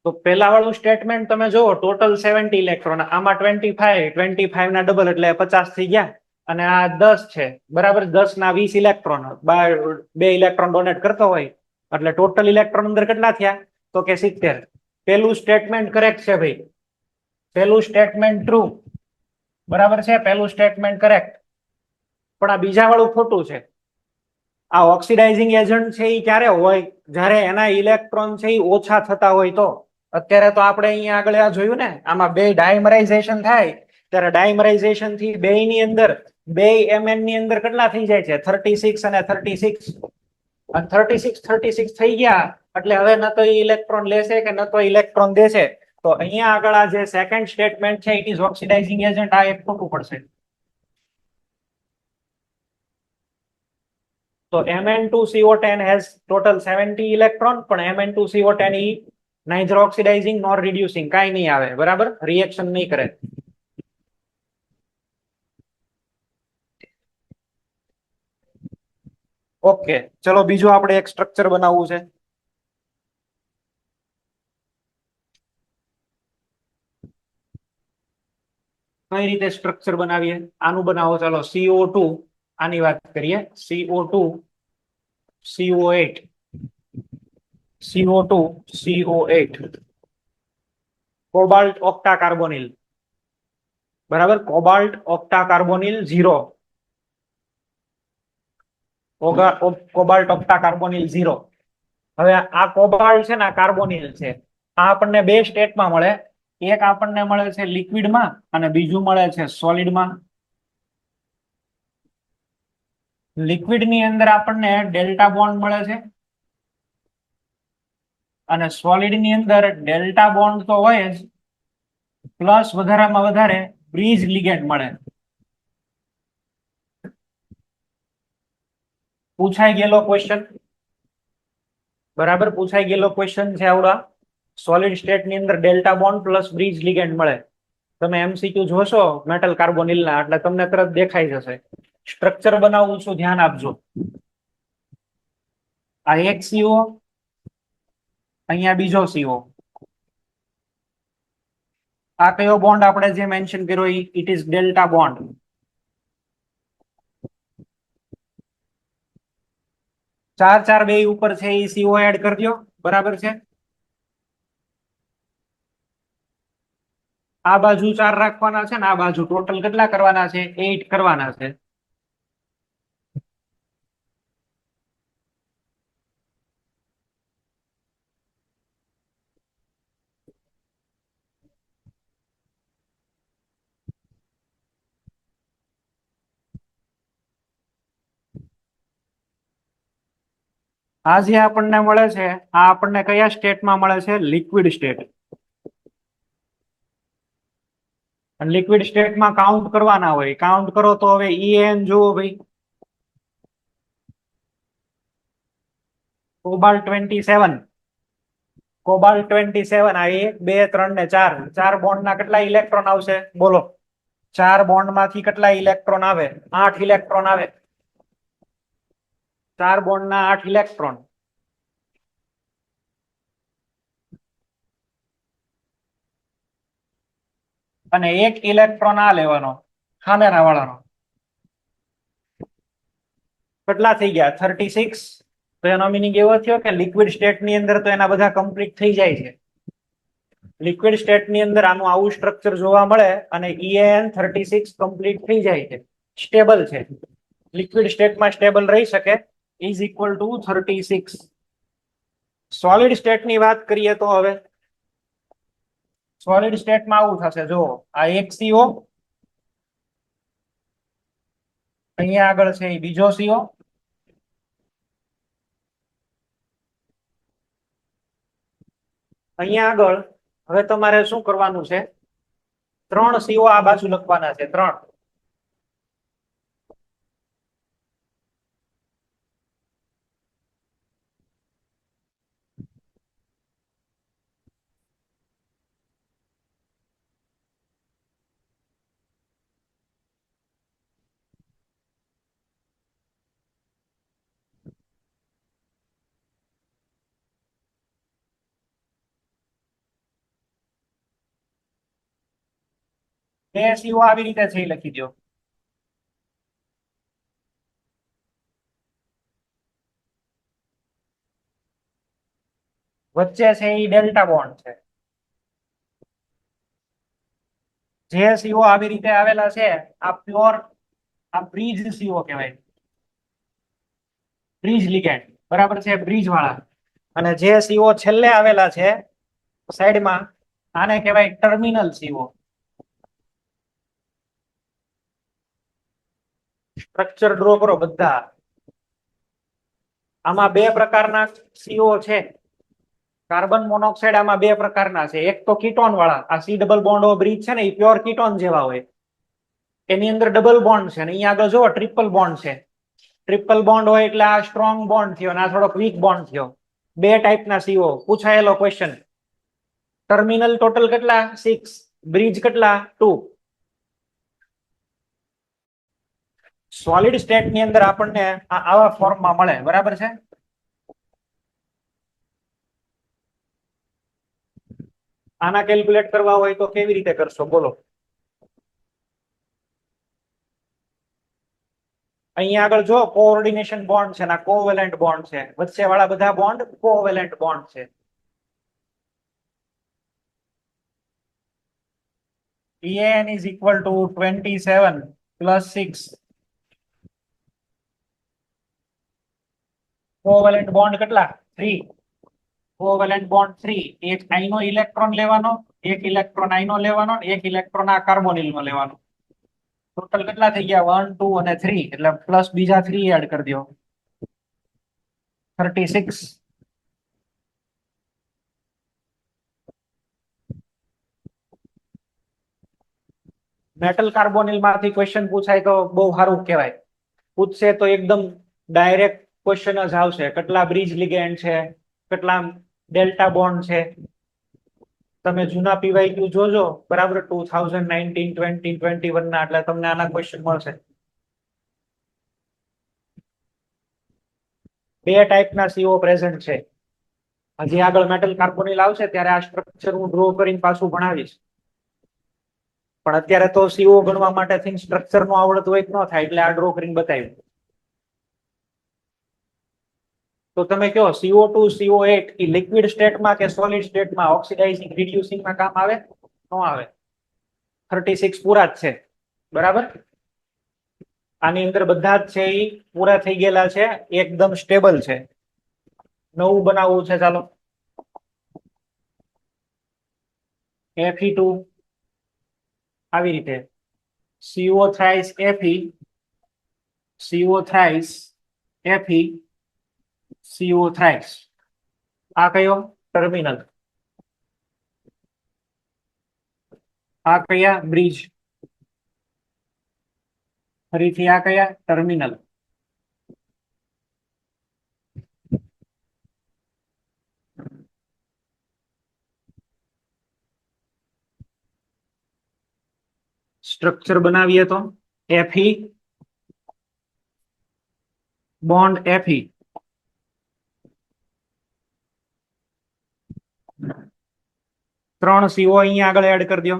તો પેલા વાળું સ્ટેટમેન્ટ તમે જુઓ, ટોટલ 70 ઇલેક્ટ્રોન, આમાં 25 ના ડબલ એટલે 50 થઈ ગયા. અને આ 10 છે બરાબર, 10 ના 20 ઇલેક્ટ્રોન, 2 ઇલેક્ટ્રોન ડોનેટ કરતો હોય એટલે ટોટલ ઇલેક્ટ્રોન અંદર કેટલા થયા? તો કે 70. પેલું સ્ટેટમેન્ટ કરેક્ટ છે ભાઈ, પેલું સ્ટેટમેન્ટ ટ્રુ બરાબર છે, પેલું સ્ટેટમેન્ટ કરેક્ટ. પણ આ બીજા વાળું ખોટું છે. આ ઓક્સિડાઇઝિંગ એજન્ટ છે એ ક્યારે હોય? જ્યારે એના ઇલેક્ટ્રોન છે એ ઓછા થતા હોય. તો અત્યારે તો આપણે અહીંયા આગળ આ જોયું ને, આમાં બે ડાયમરાઇઝેશન થાય ત્યારે ડાયમરાઇઝેશન થી બે ની અંદર, બે Mn ની અંદર કેટલા થઈ જાય છે? 36 અને 36. અને 36 થઈ ગયા એટલે હવે ન તો ઇલેક્ટ્રોન લેશે કે ન તો ઇલેક્ટ્રોન દેશે. તો અહીંયા આગળ આ જે સેકન્ડ સ્ટેટમેન્ટ છે ઇટ ઇઝ ઓક્સિડાઇઝિંગ એજન્ટ, આ એક ખોટું પડશે. તો Mn2CO10 has total 70 electron, પણ Mn2CO10 is neither oxidizing nor reducing, કાઈ નહીં આવે બરાબર, રિએક્શન નહીં કરે. ઓકે, ચલો બીજું આપણે એક સ્ટ્રક્ચર બનાવવું છે. કઈ રીતે સ્ટ્રક્ચર બનાવીએ? આનું બનાવો. ચાલો CO2, આની વાત કરીએ. CO2 CO8 CO2 CO8 cobalt octa carbonyl બરાબર, cobalt octa carbonyl 0, cobalt octa carbonyl 0. હવે આ કોબાલ્ટ છે ને આ કાર્બોનિલ છે. આ આપણને બે સ્ટેટમાં મળે. એક આપણને મળે છે લિક્વિડમાં અને બીજું મળે છે સોલિડમાં. લિક્વિડ ની અંદર આપણને ડેલ્ટા બોન્ડ મળે છે અને સોલિડ ની અંદર ડેલ્ટા બોન્ડ તો હોય જ, પ્લસ વધારામાં વધારે બ્રીજ લિગેન્ડ મળે. પૂછાઈ ગયેલો ક્વેશ્ચન બરાબર, પૂછાઈ ગયેલો ક્વેશ્ચન છે આવડા. સોલિડ સ્ટેટ ની અંદર delta bond plus bridge ligand મળે. તમે MCQ જોશો મેટલ કાર્બોનિલ ના એટલે તમને તરત દેખાઈ જશે. સ્ટ્રક્ચર બનાવવું છું, ધ્યાન આપજો. આ એક CO, અહીંયા બીજો CO. આ કયો બોન્ડ આપણે જે મેન્શન કર્યો ઇટ ઇઝ ડેલ્ટા બોન્ડ. ચાર બે ઉપર છે એ CO એડ કરી દો બરાબર છે. આ બાજુ 4 રાખવાના છે ને આ બાજુ ટોટલ કેટલા કરવાના છે? 8 કરવાના છે. આ જે આપણને મળે છે આ આપણને કયા સ્ટેટમાં મળે છે? Liquid state. લિક્વિડ સ્ટેટમાં કાઉન્ટ કરવાના હોય. કાઉન્ટ કરો તો હવે EN જુઓ ભાઈ, કોબાલ્ટ 27, કોબાલ્ટ 27. આ 1 2 3 ને 4, 4 બોન્ડ ના કેટલા ઇલેક્ટ્રોન આવશે? બોલો. 4 બોન્ડ માંથી કેટલા ઇલેક્ટ્રોન આવે? 8 ઇલેક્ટ્રોન આવે. 4 બોન્ડ ના 8 ઇલેક્ટ્રોન. અને 1 ઇલેક્ટ્રોન આ લેવાનો સામેના વાળાનો. કેટલા થઈ ગયા? 36 તો એનો મિનિંગ એવો થયો કે લિક્વિડ સ્ટેટ ની અંદર તો એના બધા કમ્પ્લીટ થઈ જાય છે. લિક્વિડ સ્ટેટ ની અંદર આનું આવું સ્ટ્રક્ચર જોવા મળે અને EAN36 કમ્પ્લીટ થઈ જાય છે, સ્ટેબલ છે. લિક્વિડ સ્ટેટમાં સ્ટેબલ રહી શકે ઇઝ ઇક્વલ ટુ 36. સોલિડ સ્ટેટની વાત કરીએ તો હવે સોલિડ સ્ટેટમાં આવું થશે, જો આ એક CO, અહીંયા આગળ છે એ બીજો CO, અહીંયા આગળ હવે તમારે શું કરવાનું છે, 3 CO આ બાજુ લખવાના છે, 3. બે CO આવી રીતે છે એ લખી દો. વચ્ચે છે એ ડેલ્ટા બોન્ડ છે. જે CO આવી રીતે આવેલા છે આ પ્યોર, આ બ્રિજ CO કહેવાય, બ્રિજ લિગેન્ડ, બરાબર છે, બ્રિજ વાળા. અને જે CO છેલ્લે આવેલા છે સાઈડમાં, આને કહેવાય ટર્મિનલ CO. સ્ટ્રક્ચર ડ્રો કરો બધા. આમાં બે પ્રકારના CO છે. કાર્બન મોનોક્સાઇડ આમાં બે પ્રકારના છે, એક તો કીટોન વાળા, આ C double bond O bridge છે ને એ પ્યોર કીટોન જેવા હોય, એની અંદર ડબલ બોન્ડ છે, અને અહીંયા આગળ જુઓ ટ્રિપલ બોન્ડ છે. ટ્રિપલ બોન્ડ હોય એટલે આ સ્ટ્રોંગ બોન્ડ થયો અને આ થોડોક વીક બોન્ડ થયો. બે ટાઈપના CO પૂછાયેલો ક્વેશ્ચન. ટર્મિનલ ટોટલ કેટલા? 6, બ્રિજ કેટલા? 2. સોલિડ સ્ટેટ ની અંદર આપણને આવા ફોર્મમાં મળે, બરાબર છે. આના કેલ્ક્યુલેટ કરવા હોય તો કેવી રીતે કરશો બોલો? અહીંયા આગળ જો કોઓર્ડિનેશન બોન્ડ છે, ના કોવેલેન્ટ બોન્ડ છે, વચ્ચે વાળા બધા બોન્ડ કોવેલેન્ટ બોન્ડ છે. EN is equal to 27 plus 6. Covalent bond કેટલા? 3. Covalent bond 3. એક આઈનો ઇલેક્ટ્રોન લેવાનો, એક ઇલેક્ટ્રોન આઈનો લેવાનો, એક ઇલેક્ટ્રોન આ કાર્બોનિલ નો લેવાનો. ટોટલ કેટલા થઈ ગયા? 1 2 અને 3, એટલે પ્લસ બીજા 3 એડ કરી દો, 36. મેટલ કાર્બોનિલ માંથી ક્વેશ્ચન પૂછાય તો બહુ સારું કહેવાય. પૂછશે તો એકદમ ડાયરેક્ટ ક્વેશ્ચન જ આવશે, કેટલા બ્રિજ લિગેન્ડ છે, કેટલા ડેલ્ટા બોન્ડ છે. તમે જૂના PYQ જોજો, બરાબર, 2019, 20, 21 ના, એટલે તમને આના ક્વેશ્ચન મળશે. બે ટાઈપના CO પ્રેઝન્ટ છે. હજી આગળ મેટલ કાર્બોનિલ આવશે ત્યારે આ સ્ટ્રક્ચર હું ડ્રો કરીને પાછું ભણાવીશ. પણ અત્યારે તો CO ગણવા માટે થઈને સ્ટ્રક્ચર નો આવડત હોય ન થાય, એટલે આ ડ્રો કરીને બતાવ્યું. તો તમે કહો CO2 CO8 એ લિક્વિડ સ્ટેટમાં કે સોલિડ સ્ટેટમાં ઓક્સિડાઇઝિંગ રિડ્યુસિંગમાં કામ આવે? ન આવે. 36 પૂરા જ છે, બરાબર. આની અંદર બધા જ છે એ પૂરા થઈ ગયેલા છે, એકદમ સ્ટેબલ છે. નવું બનાવવું છે, ચાલો. Fe2 આવી રીતે, CO thrice Fe, CO thrice Fe, CO thrice. આ કયો? ટર્મિનલ. આ કયા? બ્રિજ. ફરીથી આ કયા? ટર્મિનલ. સ્ટ્રક્ચર બનાવીએ તો Fe બોન્ડ Fe, 3 CO અહીંયા આગળ એડ કરી દો.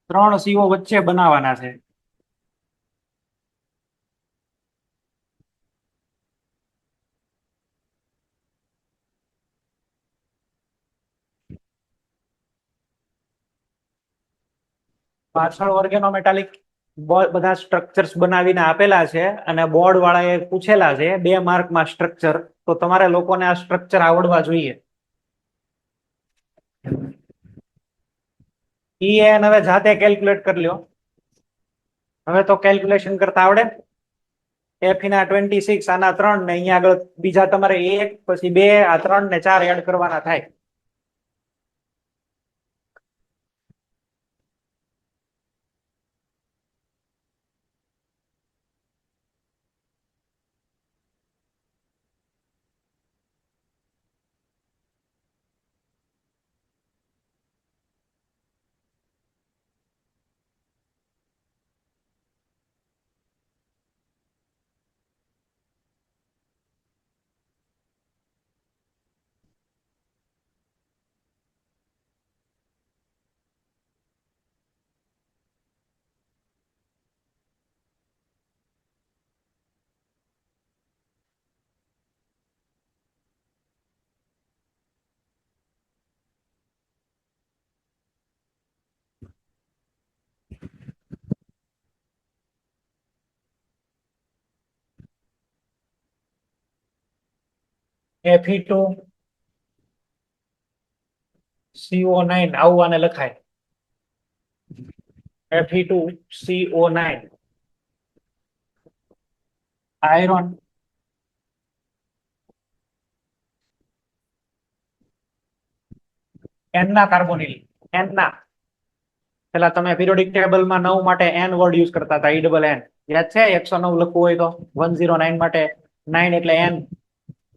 3 CO વચ્ચે બનાવવાના છે. પાછળ ઓર્ગેનોમેટાલિક બધા સ્ટ્રક્ચર્સ બનાવીને આપેલા છે અને બોર્ડ વાળાએ પૂછેલા છે 2 માર્કમાં સ્ટ્રક્ચર, તો તમારે લોકોને આ સ્ટ્રક્ચર આવડવા જોઈએ. હવે જાતે કેલ્ક્યુલેટ કરી લ્યો. હવે તો કેલ્ક્યુલેશન કરતા આવડે. એફી ના 26, આના 3 ને અહીંયા આગળ બીજા તમારે 1 પછી 2 આ 3 ને 4 એડ કરવાના થાય. Fe2 CO9 આવું આને લખાય. Fe2 CO9 આયરન N ના કાર્બોનિલ N ના પેલા તમે પિરિયોડિક ટેબલમાં 9 માટે N વર્ડ યુઝ કરતા હતા, ENN યાદ છે? 109 લખવું હોય તો 109 માટે 9 એટલે N.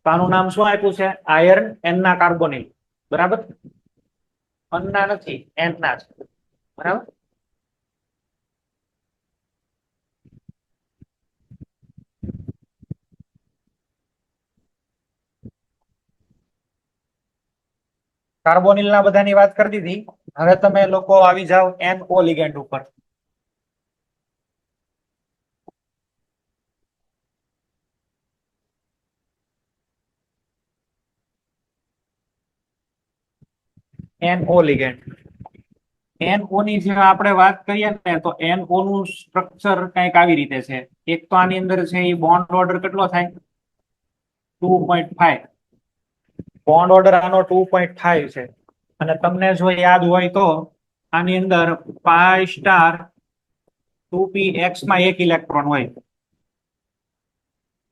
તો આનું નામ શું આપ્યું છે? આયર્ન N ના કાર્બોનિલ. બરાબર, N ના નથી, N ના છે. બરાબર. કાર્બોનિલ ના બધાની વાત કરી દીધી. હવે તમે લોકો આવી જાઓ NO લિગેન્ડ ઉપર. NO ligand. NO ની જે આપણે વાત કરીએ ને તો NO નું સ્ટ્રક્ચર કંઈક આવી રીતે છે. એક તો આની અંદર છે એ બોન્ડ ઓર્ડર કેટલો થાય? 2.5. બોન્ડ ઓર્ડર આનો 2.5 છે. અને તમને જો યાદ હોય તો આની અંદર પાઈ સ્ટાર 2px માં 1 ઇલેક્ટ્રોન હોય.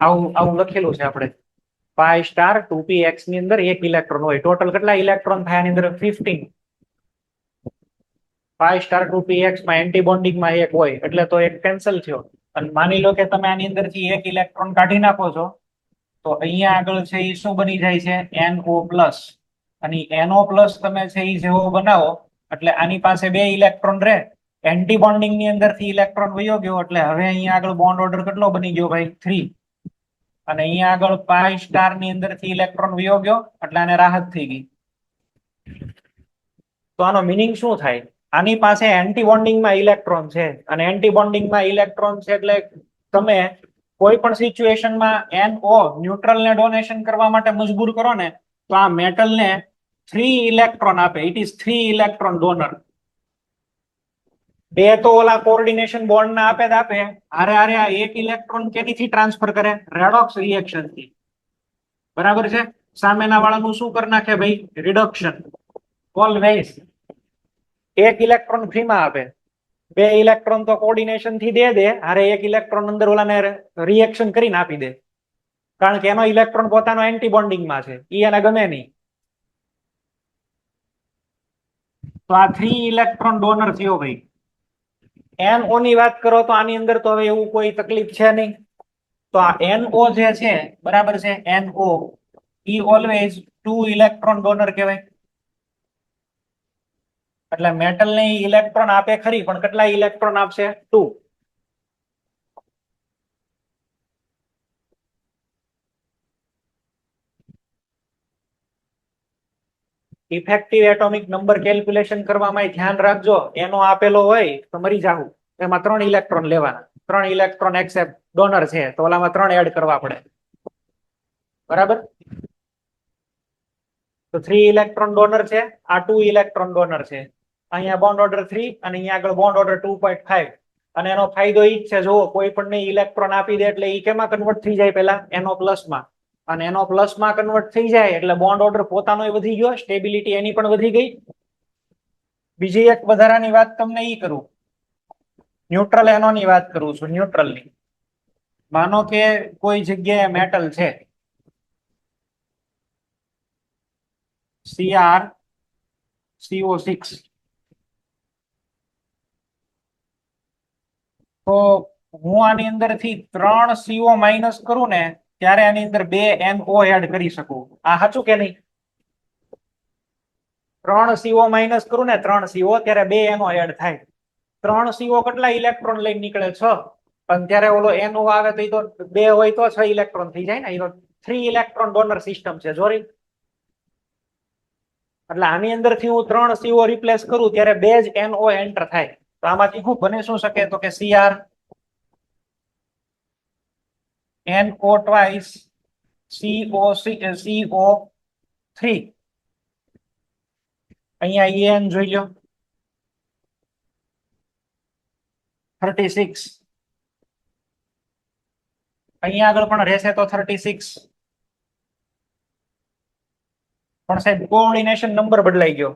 આવું લખેલું છે આપણે. પાઈ સ્ટાર 2px ની અંદર 1 ઇલેક્ટ્રોન હોય. ટોટલ કેટલા ઇલેક્ટ્રોન થાય આની અંદર? 15. પાઈ સ્ટાર 2px માં એન્ટી બોન્ડિંગ માં 1 હોય એટલે તો 1 કેન્સલ થયો. અને માની લો કે તમે આની અંદરથી 1 ઇલેક્ટ્રોન કાઢી નાખો છો તો અહીંયા આગળ છે એ શું બની જાય છે? NO+. અને NO+ તમે છે એ જેવો બનાવો એટલે આની પાસે 2 ઇલેક્ટ્રોન રહે. એન્ટી બોન્ડિંગ ની અંદરથી ઇલેક્ટ્રોન વયો ગયો એટલે હવે અહીંયા આગળ બોન્ડ ઓર્ડર કેટલો બની ગયો ભાઈ? 3. અને અહીંયા આગળ પાઈ સ્ટાર ની અંદરથી ઇલેક્ટ્રોન વયો ગયો એટલે આને રાહત થઈ ગઈ. તો આનો મિનિંગ શું થાય? આની પાસે એન્ટી બોન્ડિંગ માં ઇલેક્ટ્રોન છે અને એન્ટી બોન્ડિંગ માં ઇલેક્ટ્રોન છે એટલે તમે કોઈ પણ સિચ્યુએશનમાં NO ન્યુટ્રલ ને ડોનેશન કરવા માટે મજબૂર કરો ને તો આ મેટલ ને 3 ઇલેક્ટ્રોન આપે. It is 3 electron donor. 2 તો ઓલા કોઓર્ડિનેશન બોન્ડ ના આપે આરે આ 1 ઇલેક્ટ્રોન કેનીથી ટ્રાન્સફર કરે? રેડોક્સ રિએક્શન થી. બરાબર છે. સામેના વાળાનું શું કરી નાખે ભાઈ? રિડક્શન. ઓલવેઝ 1 ઇલેક્ટ્રોન ફ્રીમાં આપે. 2 ઇલેક્ટ્રોન તો કોઓર્ડિનેશન થી દે અરે 1 ઇલેક્ટ્રોન અંદર ઓલાને રિએક્શન કરીને આપી દે. કારણ કે એનો ઇલેક્ટ્રોન પોતાનો એન્ટી બોન્ડિંગ માં છે, ઈ એને ગમે નહીં. તો આ 3 ઇલેક્ટ્રોન ડોનર થયો ભાઈ. NO ની વાત કરો તો આની અંદર તો હવે એવું કોઈ તકલીફ છે નહીં. તો આ NO જે છે બરાબર છે, NO ઈ ઓલવેઝ 2 ઇલેક્ટ્રોન ડોનર કહેવાય. એટલે મેટલ ને ઇલેક્ટ્રોન આપે ખરી પણ કેટલા ઇલેક્ટ્રોન આપશે? 2. ઇફેક્ટિવ એટોમિક નંબર કેલ્ક્યુલેશન કરવામાં ધ્યાન રાખજો, એનો આપેલો હોય તો મરી જાવું. એમાં 3 ઇલેક્ટ્રોન લેવાના, 3 ઇલેક્ટ્રોન એક્સેપ્ટ ડોનર છે તો ઓલામાં 3 એડ કરવા પડે, બરાબર. તો 3 ઇલેક્ટ્રોન ડોનર છે, આ 2 ઇલેક્ટ્રોન ડોનર છે. અહીંયા બોન્ડ ઓર્ડર 3 અને અહીંયા આગળ બોન્ડ ઓર્ડર 2.5. અને એનો ફાયદો ઈ જ છે, જો કોઈ પણ ને ઇલેક્ટ્રોન આપી દે એટલે ઈ કેમાં કન્વર્ટ થઈ જાય, પેલા NO પ્લસમાં. અને NO પ્લસમાં કન્વર્ટ થઈ જાય એટલે બોન્ડ ઓર્ડર પોતાનો વધી ગયો, સ્ટેબિલિટી એની પણ વધી ગઈ. બીજી એક વધારાની વાત તમને ઈ કરું, ન્યુટ્રલ એનો ની વાત કરું છું, ન્યુટ્રલ ની. માનો કે કોઈ જગ્યાએ મેટલ છે CrCO6, તો હું આની અંદરથી 3 CO માઇનસ કરું ને ત્યારે આની અંદર 2 NO એડ કરી શકું. આ સાચું કે નહીં? 3 CO માઇનસ કરું ને 3 CO ત્યારે 2 NO એડ થાય. 3 CO કેટલા ઇલેક્ટ્રોન લઈને નીકળે? 6. પણ ત્યારે ઓલો NO આવે તો ઈ તો 2 હોય તો 6 ઇલેક્ટ્રોન થઈ જાય ને. ઈ તો 3 ઇલેક્ટ્રોન ડોનર સિસ્ટમ છે, જોરી. એટલે આની અંદરથી હું 3 CO રિપ્લેસ કરું ત્યારે 2 જ NO એન્ટર થાય. તો આમાંથી શું બની શું શકે? તો કે Cr NO twice CO3. અહીંયા En જોઈ લો 36. અહીંયા આગળ પણ રહેશે તો 36. પણ સાહેબ કોઓર્ડિનેશન નંબર બદલાઈ ગયો.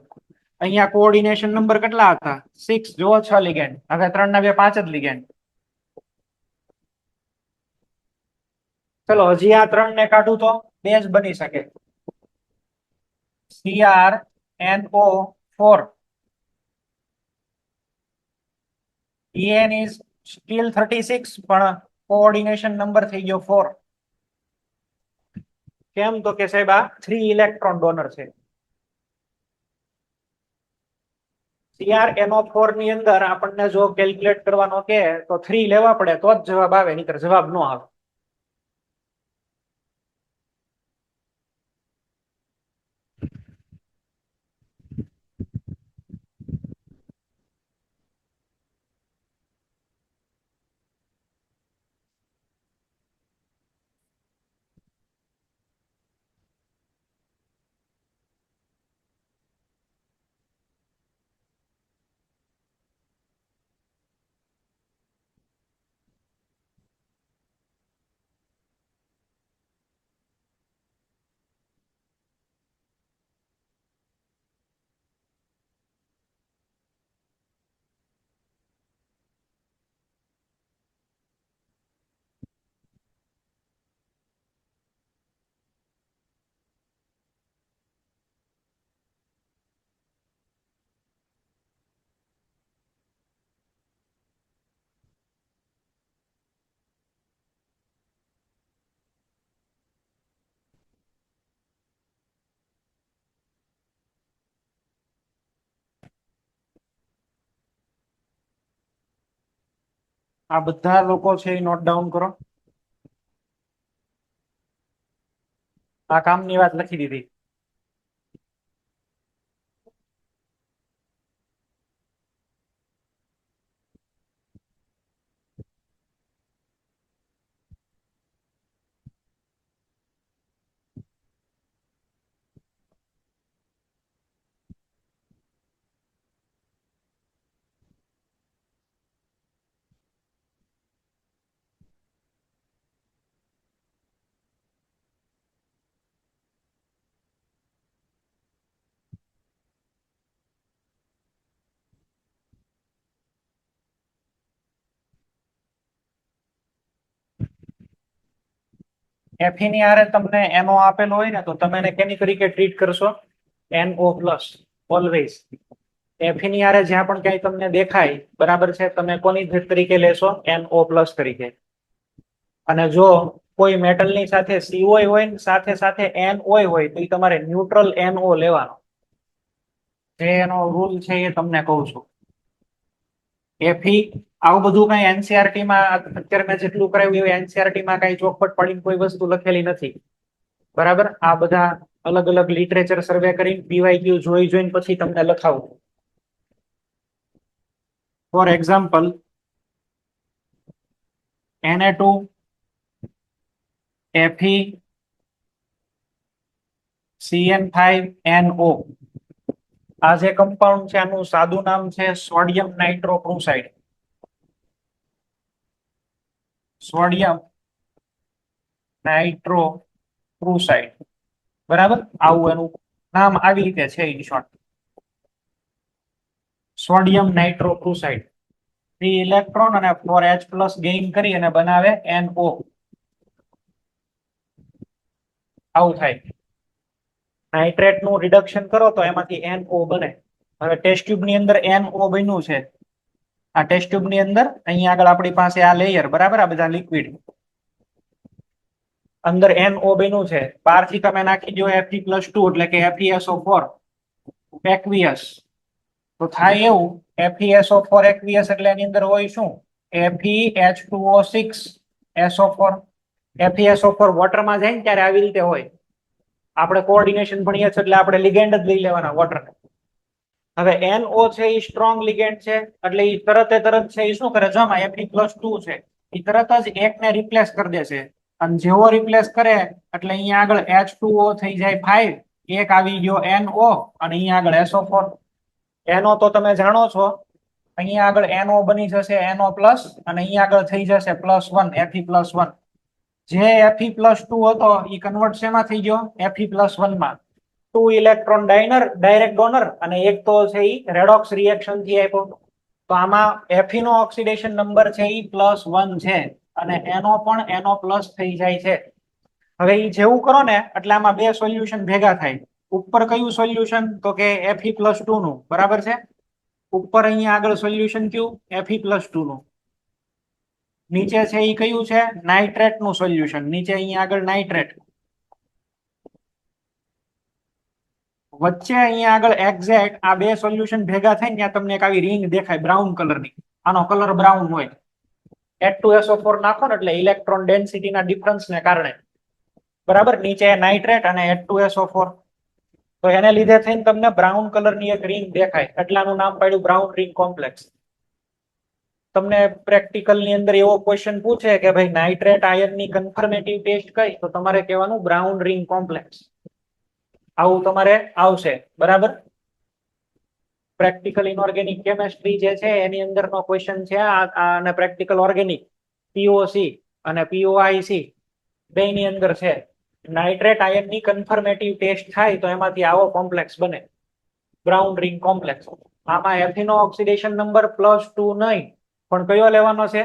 અહીંયા કોઓર્ડિનેશન નંબર કેટલા હતા? 6. જો 6 લિગેન્ડ, હવે 3 ના 2 5 જ લિગેન્ડ. ચલો હજી આ 3 ને કાઢું તો 2 જ બની શકે. CrNO4. En is still 36 પણ કોઓર્ડિનેશન નંબર થઈ ગયો 4. કેમ? તો કે સાહેબ આ 3 ઇલેક્ટ્રોન ડોનર છે. CrNO4 ની અંદર આપણને જો કેલ્ક્યુલેટ કરવાનો કે તો 3 લેવા પડે તો જ જવાબ આવે, નહીતર જવાબ ન આવે. આ બધા લોકો છે એ નોટ ડાઉન કરો. આ કામની વાત લખી દીધી. Fe ની આરે તમને NO આપેલો હોય ને તો તમે એને કેની તરીકે ટ્રીટ કરશો? NO plus always. Fe ની આરે જ્યાં પણ ક્યાંય તમને દેખાય, બરાબર છે, તમે કોની તરીકે લેશો? NO પ્લસ તરીકે. અને જો કોઈ મેટલની સાથે CO હોય ને સાથે સાથે NO હોય તો એ તમારે ન્યુટ્રલ NO લેવાનો. જે એનો રૂલ છે એ તમને કહું છું. Fe આવું બધું કઈ એનસીઆરટી માં અત્યારે મેં જેટલું કરાવ્યું એવું એનસીઆરટી માં કઈ ચોખવટ પડીને કોઈ વસ્તુ લખેલી નથી, બરાબર. આ બધા અલગ અલગ લિટરેચર સર્વે કરી પીવાયક્યુ જોઈને પછી તમને લખાવું. For example Na2 Fe CN5NO. આ જે કમ્પાઉન્ડ છે આનું સાદું નામ છે સોડિયમ નાઇટ્રોક્લોરાઇડ. સોડિયમ નાઇટ્રોક્લોરાઇડ, બરાબર, આવું એનું નામ આવી રીતે છે ઇન શોર્ટ. સોડિયમ નાઇટ્રોક્લોરાઇડ 3 ઇલેક્ટ્રોન અને 4H+ ગેઇન કરી અને બનાવે NO. આવું થાય. નાઇટ્રેટ નું રિડક્શન કરો તો એમાંથી NO બને. હવે ટેસ્ટ ટ્યુબ ની અંદર NO બન્યું છે. આ ટેસ્ટ ટ્યુબ ની અંદર અહીંયા આગળ આપણી પાસે આ લેયર, બરાબર, આ બધા લિક્વિડ અંદર NO બન્યું છે. બહારથી તમે નાખી દો Fe+2 એટલે કે FeSO4 aqueous. તો થાય એવું FeSO4 aqueous એટલે એની અંદર હોય શું? FeH2O6 SO4. FeSO4 વોટરમાં જાય ને ત્યારે આવી રીતે હોય. આપણે કોઓર્ડિનેશન ભણીએ છીએ એટલે આપણે લિગેન્ડ જ લઈ લેવાના વોટર. હવે NO છે એ સ્ટ્રોંગ લિગેન્ડ છે એટલે એ તરત છે એ શું કરે? જમા Fe+2 છે એ તરત જ એકને રિપ્લેસ કરી દેશે. અને જેવો રિપ્લેસ કરે એટલે અહીંયા આગળ H2O થઈ જાય 5, એક આવી ગયો NO અને અહીંયા આગળ SO4. NO તો તમે જાણો છો, અહીંયા આગળ NO બની જશે NO+ અને અહીંયા આગળ થઈ જશે +1 Fe+1. જે Fe+2 હતો એ કન્વર્ટ શેમાં થઈ ગયો? Fe+1 માં. 2 ઇલેક્ટ્રોન ડાયરેક્ટ ડોનર અને એક તો છે એ રેડોક્સ રિએક્શન થી આપ્યો. તો આમાં Fe નો ઓક્સિડેશન નંબર છે એ +1 છે અને NO પણ NO+ થઈ જાય છે. હવે એ જેવું કરો ને એટલે આમાં બે સોલ્યુશન ભેગા થાય. ઉપર કયું સોલ્યુશન? તો કે Fe+2 નું, બરાબર છે. ઉપર અહીંયા આગળ સોલ્યુશન કયું? Fe+2 નું. નીચે છે એ કયું છે? નાઇટ્રેટ નું સોલ્યુશન. નીચે અહીંયા આગળ નાઇટ્રેટ. વચ્ચે અહીંયા આગળ એક્ઝેક્ટ આ બે સોલ્યુશન ભેગા થાય ત્યાં તમને એક આવી રિંગ દેખાય બ્રાઉન કલરની. આનો કલર બ્રાઉન હોય. H2SO4 નાખો ને એટલે ઇલેક્ટ્રોન ડેન્સિટીના ડિફરન્સને કારણે, બરાબર, નીચે નાઇટ્રેટ અને H2SO4. તો એને લીધે થઈને તમને બ્રાઉન કલરની એક રિંગ દેખાય એટલે આનું નામ પાડ્યું બ્રાઉન રિંગ કોમ્પ્લેક્સ. તમને પ્રેક્ટિકલ ની અંદર એવો ક્વેશ્ચન પૂછે કે ભાઈ નાઇટ્રેટ આયનની કન્ફર્મેટિવ ટેસ્ટ કઈ, તો તમારે કહેવાનું બ્રાઉન રિંગ કોમ્પ્લેક્સ. આવું તમારે આવશે, બરાબર. પ્રેક્ટિકલ ઇનઓર્ગેનિક કેમેસ્ટ્રી જે છે એની અંદરનો ક્વેશ્ચન છે અને પ્રેક્ટિકલ ઓર્ગેનિક POC અને POIC બેની અંદર છે. નાઇટ્રેટ આયનની કન્ફર્મેટિવ ટેસ્ટ થાય તો એમાંથી આવો કોમ્પ્લેક્સ બને, બ્રાઉન રિંગ કોમ્પ્લેક્સ. આમાં Fe નો ઓક્સિડેશન નંબર +2 નહીં પણ કયો લેવાનો છે?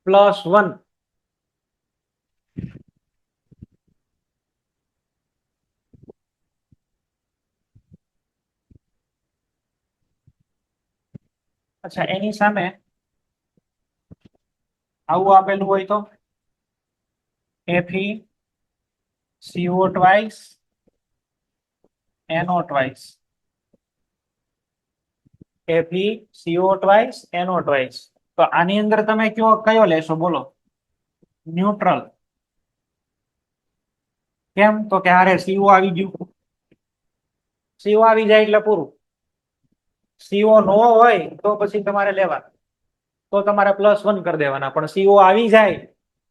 +1. અચ્છા, એની સામે આવું આપેલું હોય તો FeCO2 NO2. FeCO2 NO2. તો આની અંદર તમે કયો લેશો? બોલો. ન્યુટ્રલ. કેમ? તો કે હારે CO આવી ગયું. CO આવી જાય એટલે પૂરું. CO નો હોય તો પછી તમારે લેવા, તો તમારે +1 કરી દેવાના. પણ CO આવી જાય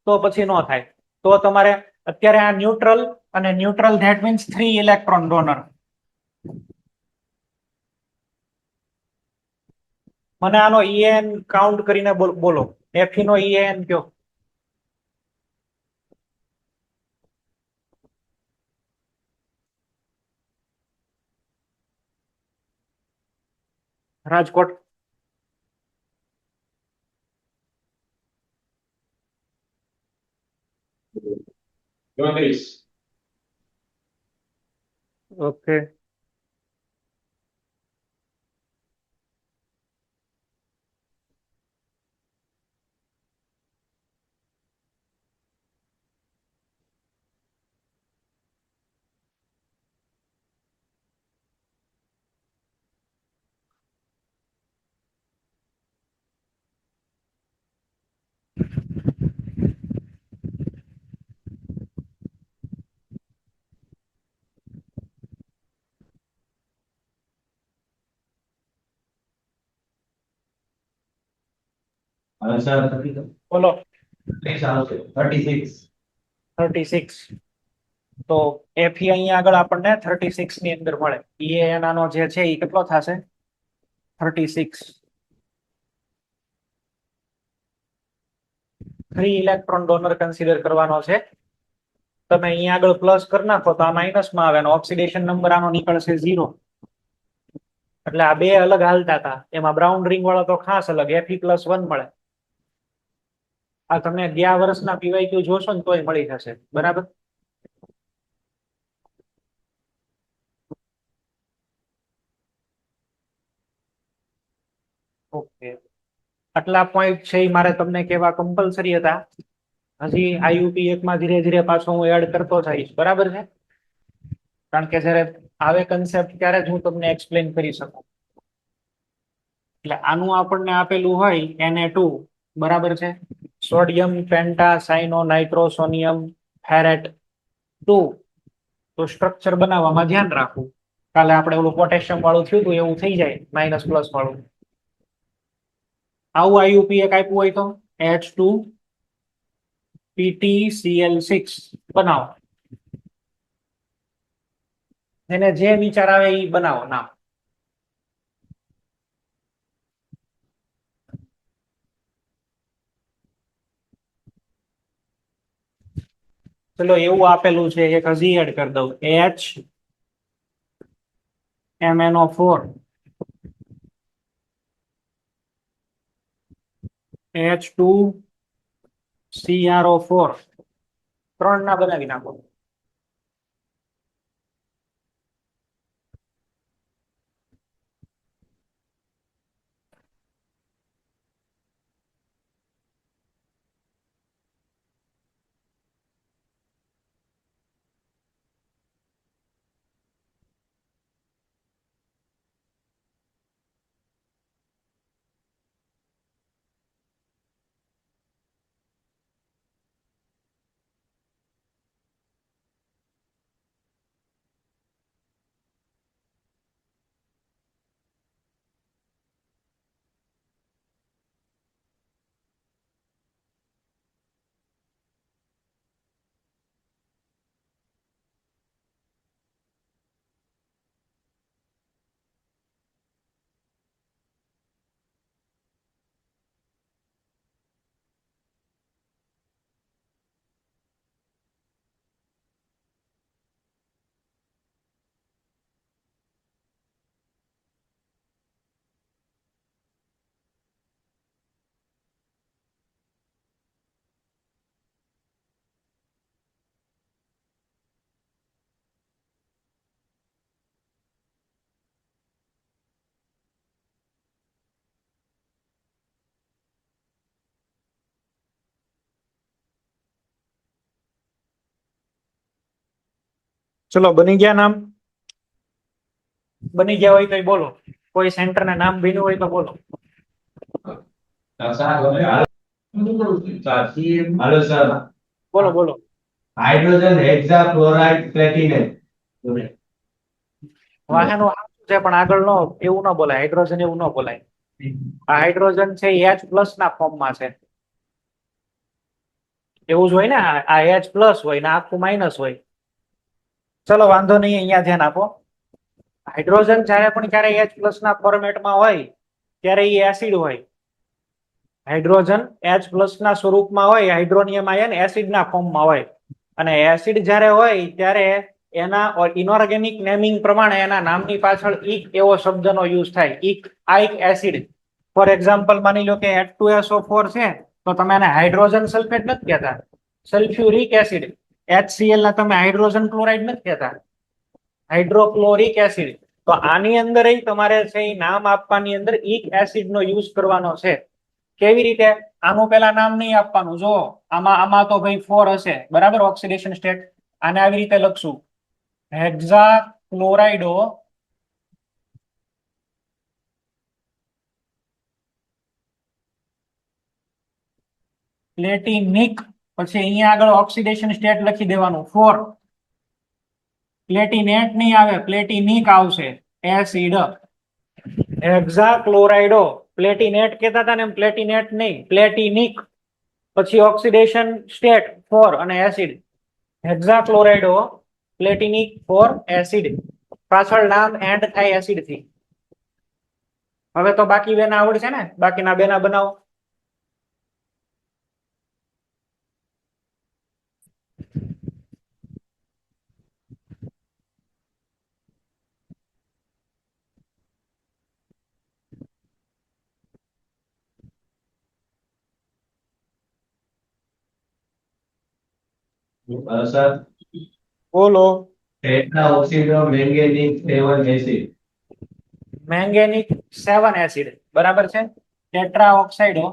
તો પછી નો થાય. તો તમારે અત્યારે આ ન્યુટ્રલ અને neutral that means 3 electron donor. મને આનો EN કાઉન્ટ કરીને બોલો. Fe નો EN કયો? રાજકોટ. ઓકે. હવે સર બોલો 36 36. તો Fe અહીંયા આગળ આપણને 36 ની અંદર મળે. એનાનો જે છે એ કેટલો થશે 36. 3 ઇલેક્ટ્રોન ડોનર કન્સિડર કરવાનો છે. તમે અહીંયા આગળ પ્લસ કરી નાખો તો આ માઇનસ માં આવે અને ઓક્સિડેશન નંબર આનો નીકળશે 0. એટલે આ બે અલગ હાલતા હતા, એમાં બ્રાઉન રિંગ વાળો તો ખાસ અલગ Fe+1 મળે. આ તમે ગયા વર્ષના પીવાયક્યુ જોશો ને તોય મળી જશે. બરાબર. ઓકે, આટલા પોઈન્ટ છે એ મારે તમને કેવા કમ્પલસરી હતા. હજી આઈયુપી 1 માં ધીરે ધીરે પાછો હું એડ કરતો જઈશ. બરાબર છે, કારણ કે જ્યારે આવે કન્સેપ્ટ ત્યારે જ હું તમને એક્સપ્લેન કરી શકું. એટલે આનું આપણને આપેલું હોય Na2, બરાબર છે, સોડિયમ પેન્ટા સાઇનો નાઇટ્રો સોનિયમ ફેરેટ 2. તો સ્ટ્રક્ચર બનાવવામાં ધ્યાન રાખવું. કાલે આપણે ઓલું પોટેશિયમ વાળું થયું હતું એવું થઈ જાય માઇનસ પ્લસ વાળું. આવું આઈયુપી એક આપ્યું હોય તો H2 PtCl6 બનાવો. એને જે વિચાર આવે એ બનાવો નામ. ચલો એવું આપેલું છે એક હજી એડ કરી દઉં. HMnO4 H2CrO4 3 ના બનાવી નાખો. ચલો બની ગયા નામ? બની ગયા હોય તો બોલો. કોઈ સેન્ટર ના નામ બન્યું હોય તો બોલો. હાલો સર બોલો બોલો. હાઇડ્રોજન હેક્સાફ્લોરાઇડ પ્લેટિનેટ. વાહનો સાચું છે પણ આગળ નો એવું ન બોલાય. હાઇડ્રોજન એવું ન બોલાય. આ હાઇડ્રોજન છે એ H+ ના ફોર્મમાં છે. એવું જ હોય ને, આ H+ હોય ને આખું માઇનસ હોય. ચલો વાંધો નહીં, અહીંયા ધ્યાન આપો. હાઇડ્રોજન જ્યારે પણ ક્યારે H+ ના ફોર્મેટમાં હોય ત્યારે એ એસિડ હોય. હાઇડ્રોજન H+ ના સ્વરૂપમાં હોય, હાઇડ્રોનિયમ આયન એસિડ ના ફોર્મમાં હોય. અને એસિડ જ્યારે હોય ત્યારે એના ઇનઓર્ગેનિક નેમિંગ પ્રમાણે એના નામની પાછળ ઇક એવો શબ્દનો યુઝ થાય. આઇક એસિડ. ફોર એક્ઝામ્પલ માની લો કે H2SO4 છે તો તમે એને હાઇડ્રોજન સલ્ફેટ નથી કહેતા, સલ્ફ્યુરિક એસિડ. HCl ના તમે હાઇડ્રોજન ક્લોરાઇડ નથી કહેતા, હાઇડ્રોક્લોરિક એસિડ. તો આની અંદર તમારે છે એ નામ આપવાની અંદર ઇક એસિડ નો યુઝ કરવાનો છે. કેવી રીતે? આનું પેલા નામ નહીં આપવાનું. જો આમાં તો ભાઈ 4 હશે, બરાબર, ઓક્સિડેશન સ્ટેટ. આને આવી રીતે લખશું, હેક્સાક્લોરાઇડો પ્લેટિનિક. પછી અહીંયા આગળ ઓક્સિડેશન સ્ટેટ લખી દેવાનું 4. પ્લેટિનેટ નહીં આવે, પ્લેટિનિક આવશે. એસિડ હેક્સાક્લોરાઇડો પ્લેટિનેટ કહેતા હતા ને એમ પ્લેટિનેટ નહીં, પ્લેટિનિક. પછી ઓક્સિડેશન સ્ટેટ ફોર અને એસિડ હેક્ઝાક્લોરાઇડો પ્લેટિનિક ફોર એસિડ. પાછળ નામ એન્ડ થાય એસિડ થી. હવે તો બાકી બેના આવડશે ને, બાકીના બેના બનાવો. Hello, sir. બોલો. Tetraoxide manganese 7 acid. Manganic 7 acid બરાબર છે. Tetra oxido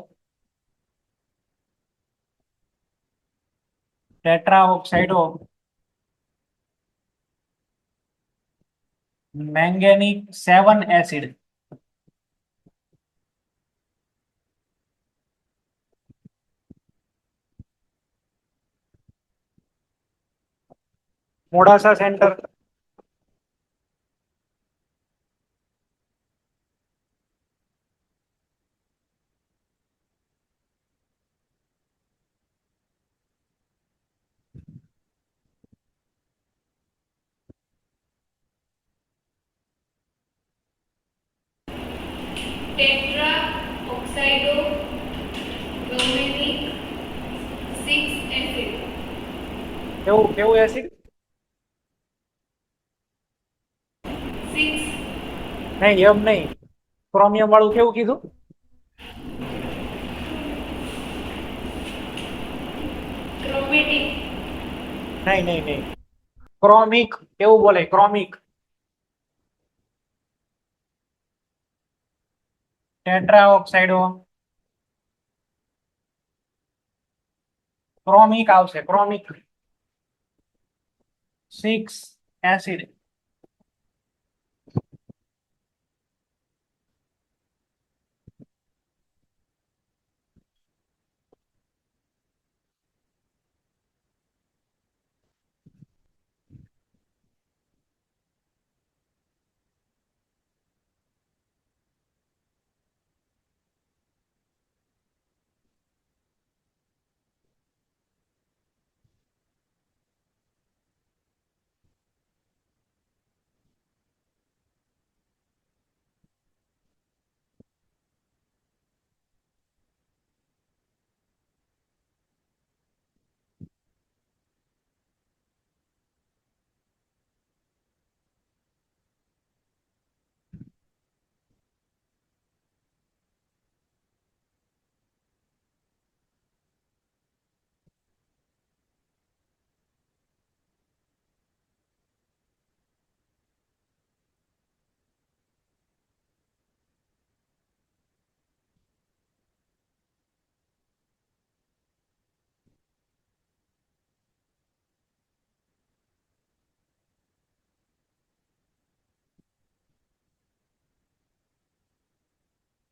manganic 7 acid. Modasa centre. Tetra oxido bromanic 6 acid. કેવું કેવું એસિડ? 6 નહીં એમ નહીં, ક્રોમિયમ વાળું કેવું કીધું? ક્રોમેટિક. નહીં નહીં નહીં, ક્રોમિક કેવું બોલે? ક્રોમિક. ટેટ્રા ઓક્સાઇડો ક્રોમિક આવશે, ક્રોમિક 6 એસિડ.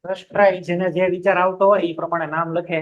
ફર્સ્ટ ટ્રાય, જેને જે વિચાર આવતો હોય એ પ્રમાણે નામ લખે.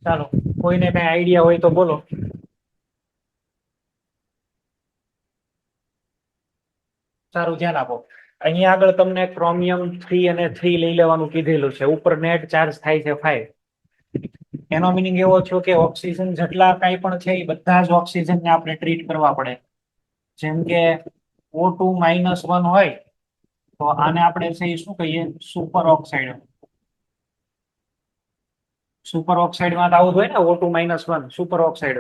ચાલો, કોઈને કઈ આઈડિયા હોય તો બોલો. સારું, ધ્યાન આપો. અહીંયા આગળ તમને ક્રોમિયમ 3 અને 3 લઈ લેવાનું કીધેલું છે. ઉપર નેટ ચાર્જ થાય છે 5. એનો મિનિંગ એવો થયો કે ઓક્સિજન જેટલા કાંઈ પણ છે એ બધા જ ઓક્સિજનને આપણે ટ્રીટ કરવા પડે. જેમ કે O2-1 હોય તો આને આપણે છે એ શું કહીએ? Super oxide. સુપર ઓક્સાઇડમાં તો આવું જ હોય ને, O2-1 સુપર ઓક્સાઇડ.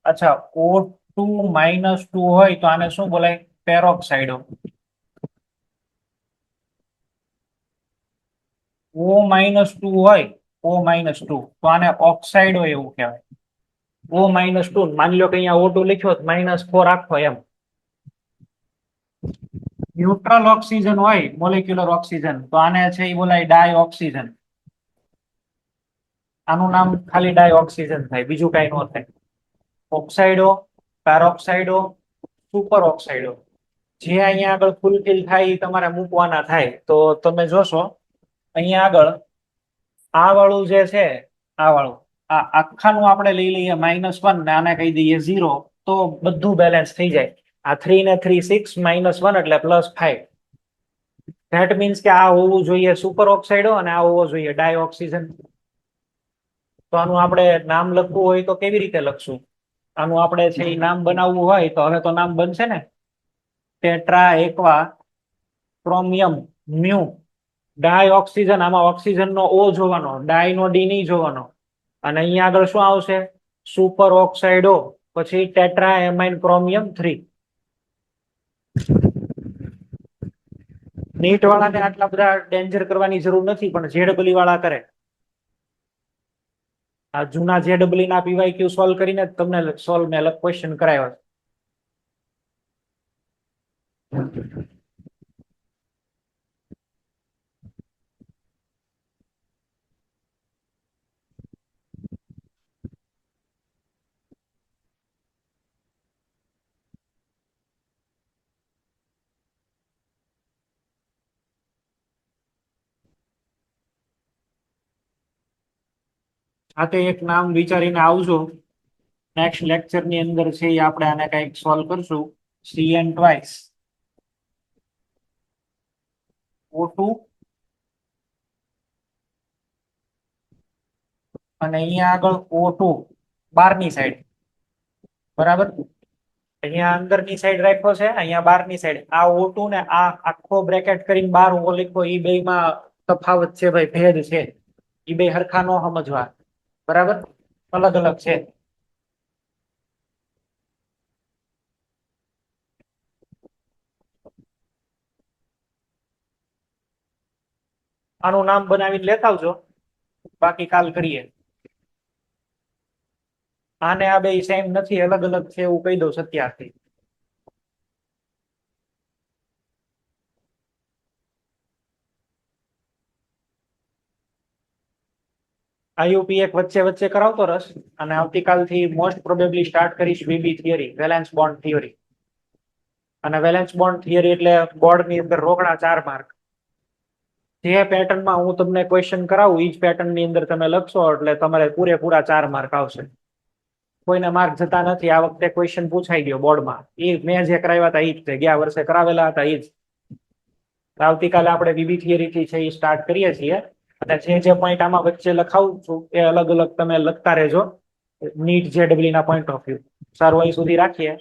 અચ્છા, O2-2 હોય તો આને શું બોલાય? પેરોક્સાઇડ. O-2 હોય, O-2 તો આને ઓક્સાઇડો એવું કહેવાય. O-2 માની લો કે અહીંયા O2 લખ્યો -4 રાખો એમ. ન્યુટ્રલ ઓક્સિજન હોય, મોલેક્યુલર ઓક્સિજન, તો આને છે એ બોલાય ડાયઓક્સિજન. આનું નામ ખાલી ડાયઓક્સિજન થાય, બીજું કઈ ન થાય. ઓક્સાઇડો, પેરોક્સાઇડો, સુપર ઓક્સાઇડો જે અહીંયા આગળ ફૂલફિલ થાય એ તમારે મૂકવાના થાય. તો તમે જોશો અહીંયા આગળ આ વાળું જે છે, આ વાળું, આ આખાનું આપણે લઈ લઈએ -1 ને આને કહી દઈએ 0, તો બધું બેલેન્સ થઈ જાય. આ 3 ને 3 6 -1 એટલે +5. ધેટ મીન્સ કે આ હોવું જોઈએ સુપર ઓક્સાઇડો અને આ હોવો જોઈએ ડાયઓક્સિજન. તો આનું આપણે નામ લખવું હોય તો કેવી રીતે લખશું? આનું આપણે છે એ નામ બનાવવું હોય તો હવે તો નામ બનશે ને, ટેટ્રા એક્વા ક્રોમિયમ મ્યુ ડાયઓક્સિજન. આમાં ઓક્સિજન નો O જોવાનો, ડાય નો D નહીં જોવાનો. અને અહીંયા આગળ શું આવશે? સુપર ઓક્સાઇડો, પછી ટેટ્રા એમાઇન ક્રોમિયમ 3. નીટ વાળાને આટલા બધા ડેન્જર કરવાની જરૂર નથી, પણ જેડબલી વાળા કરે. આ જૂના જેડબલી ના PYQ સોલ્વ કરીને તમને સોલ્વ મેં ક્વેશ્ચન કરાવ્યો છે. આ તો એક નામ વિચારીને આવજો. નેક્સ્ટ લેક્ચર ની અંદર છે એ આપણે આને કંઈક સોલ્વ કરશું. Cn ટ્વાઇસ O2 અને અહીંયા આગળ O2 બહારની સાઈડ, બરાબર. અહીંયા અંદરની સાઈડ રાખ્યો છે, અહીંયા બહારની સાઈડ. આ O2 ને આ આખો બ્રેકેટ કરીને બહાર O લખ્યો, એ બેમાં તફાવત છે ભાઈ, ભેદ છે. એ બે હરખા નો સમજવા, બરાબર, અલગ અલગ છે. આનું નામ બનાવીને લેતા આવજો, બાકી કાલ કરીએ. આને આ બે સેમ નથી, અલગ અલગ છે એવું કહી દઉં સત્યાર્થી. આઈયુપી એક વચ્ચે વચ્ચે કરાવતો રસ, અને આવતીકાલથી મોસ્ટ પ્રોબેબલી સ્ટાર્ટ કરીશ VB theory, valence bond theory. અને વેલેન્સ બોન્ડ થિયરી એટલે બોર્ડની અંદર રોકડા 4 માર્ક. જે પેટર્નમાં હું તમને ક્વેશ્ચન કરાવું એ જ પેટર્નની અંદર તમે લખશો એટલે તમારે પૂરેપૂરા 4 માર્ક આવશે. કોઈને માર્ક જતા નથી. આ વખતે ક્વેશ્ચન પૂછાઈ ગયો બોર્ડમાં, એ મેં જે કરાવ્યા હતા એ જ છે, ગયા વર્ષે કરાવેલા હતા એ જ. આવતીકાલે આપણે VB થિયરી થી છે એ સ્ટાર્ટ કરીએ છીએ. અને જે પોઈન્ટ આમાં વચ્ચે લખાવું છું એ અલગ અલગ તમે લખતા રહેજો, નીટ JEE ના પોઈન્ટ ઓફ વ્યૂ. સારું, અહીં સુધી રાખીએ.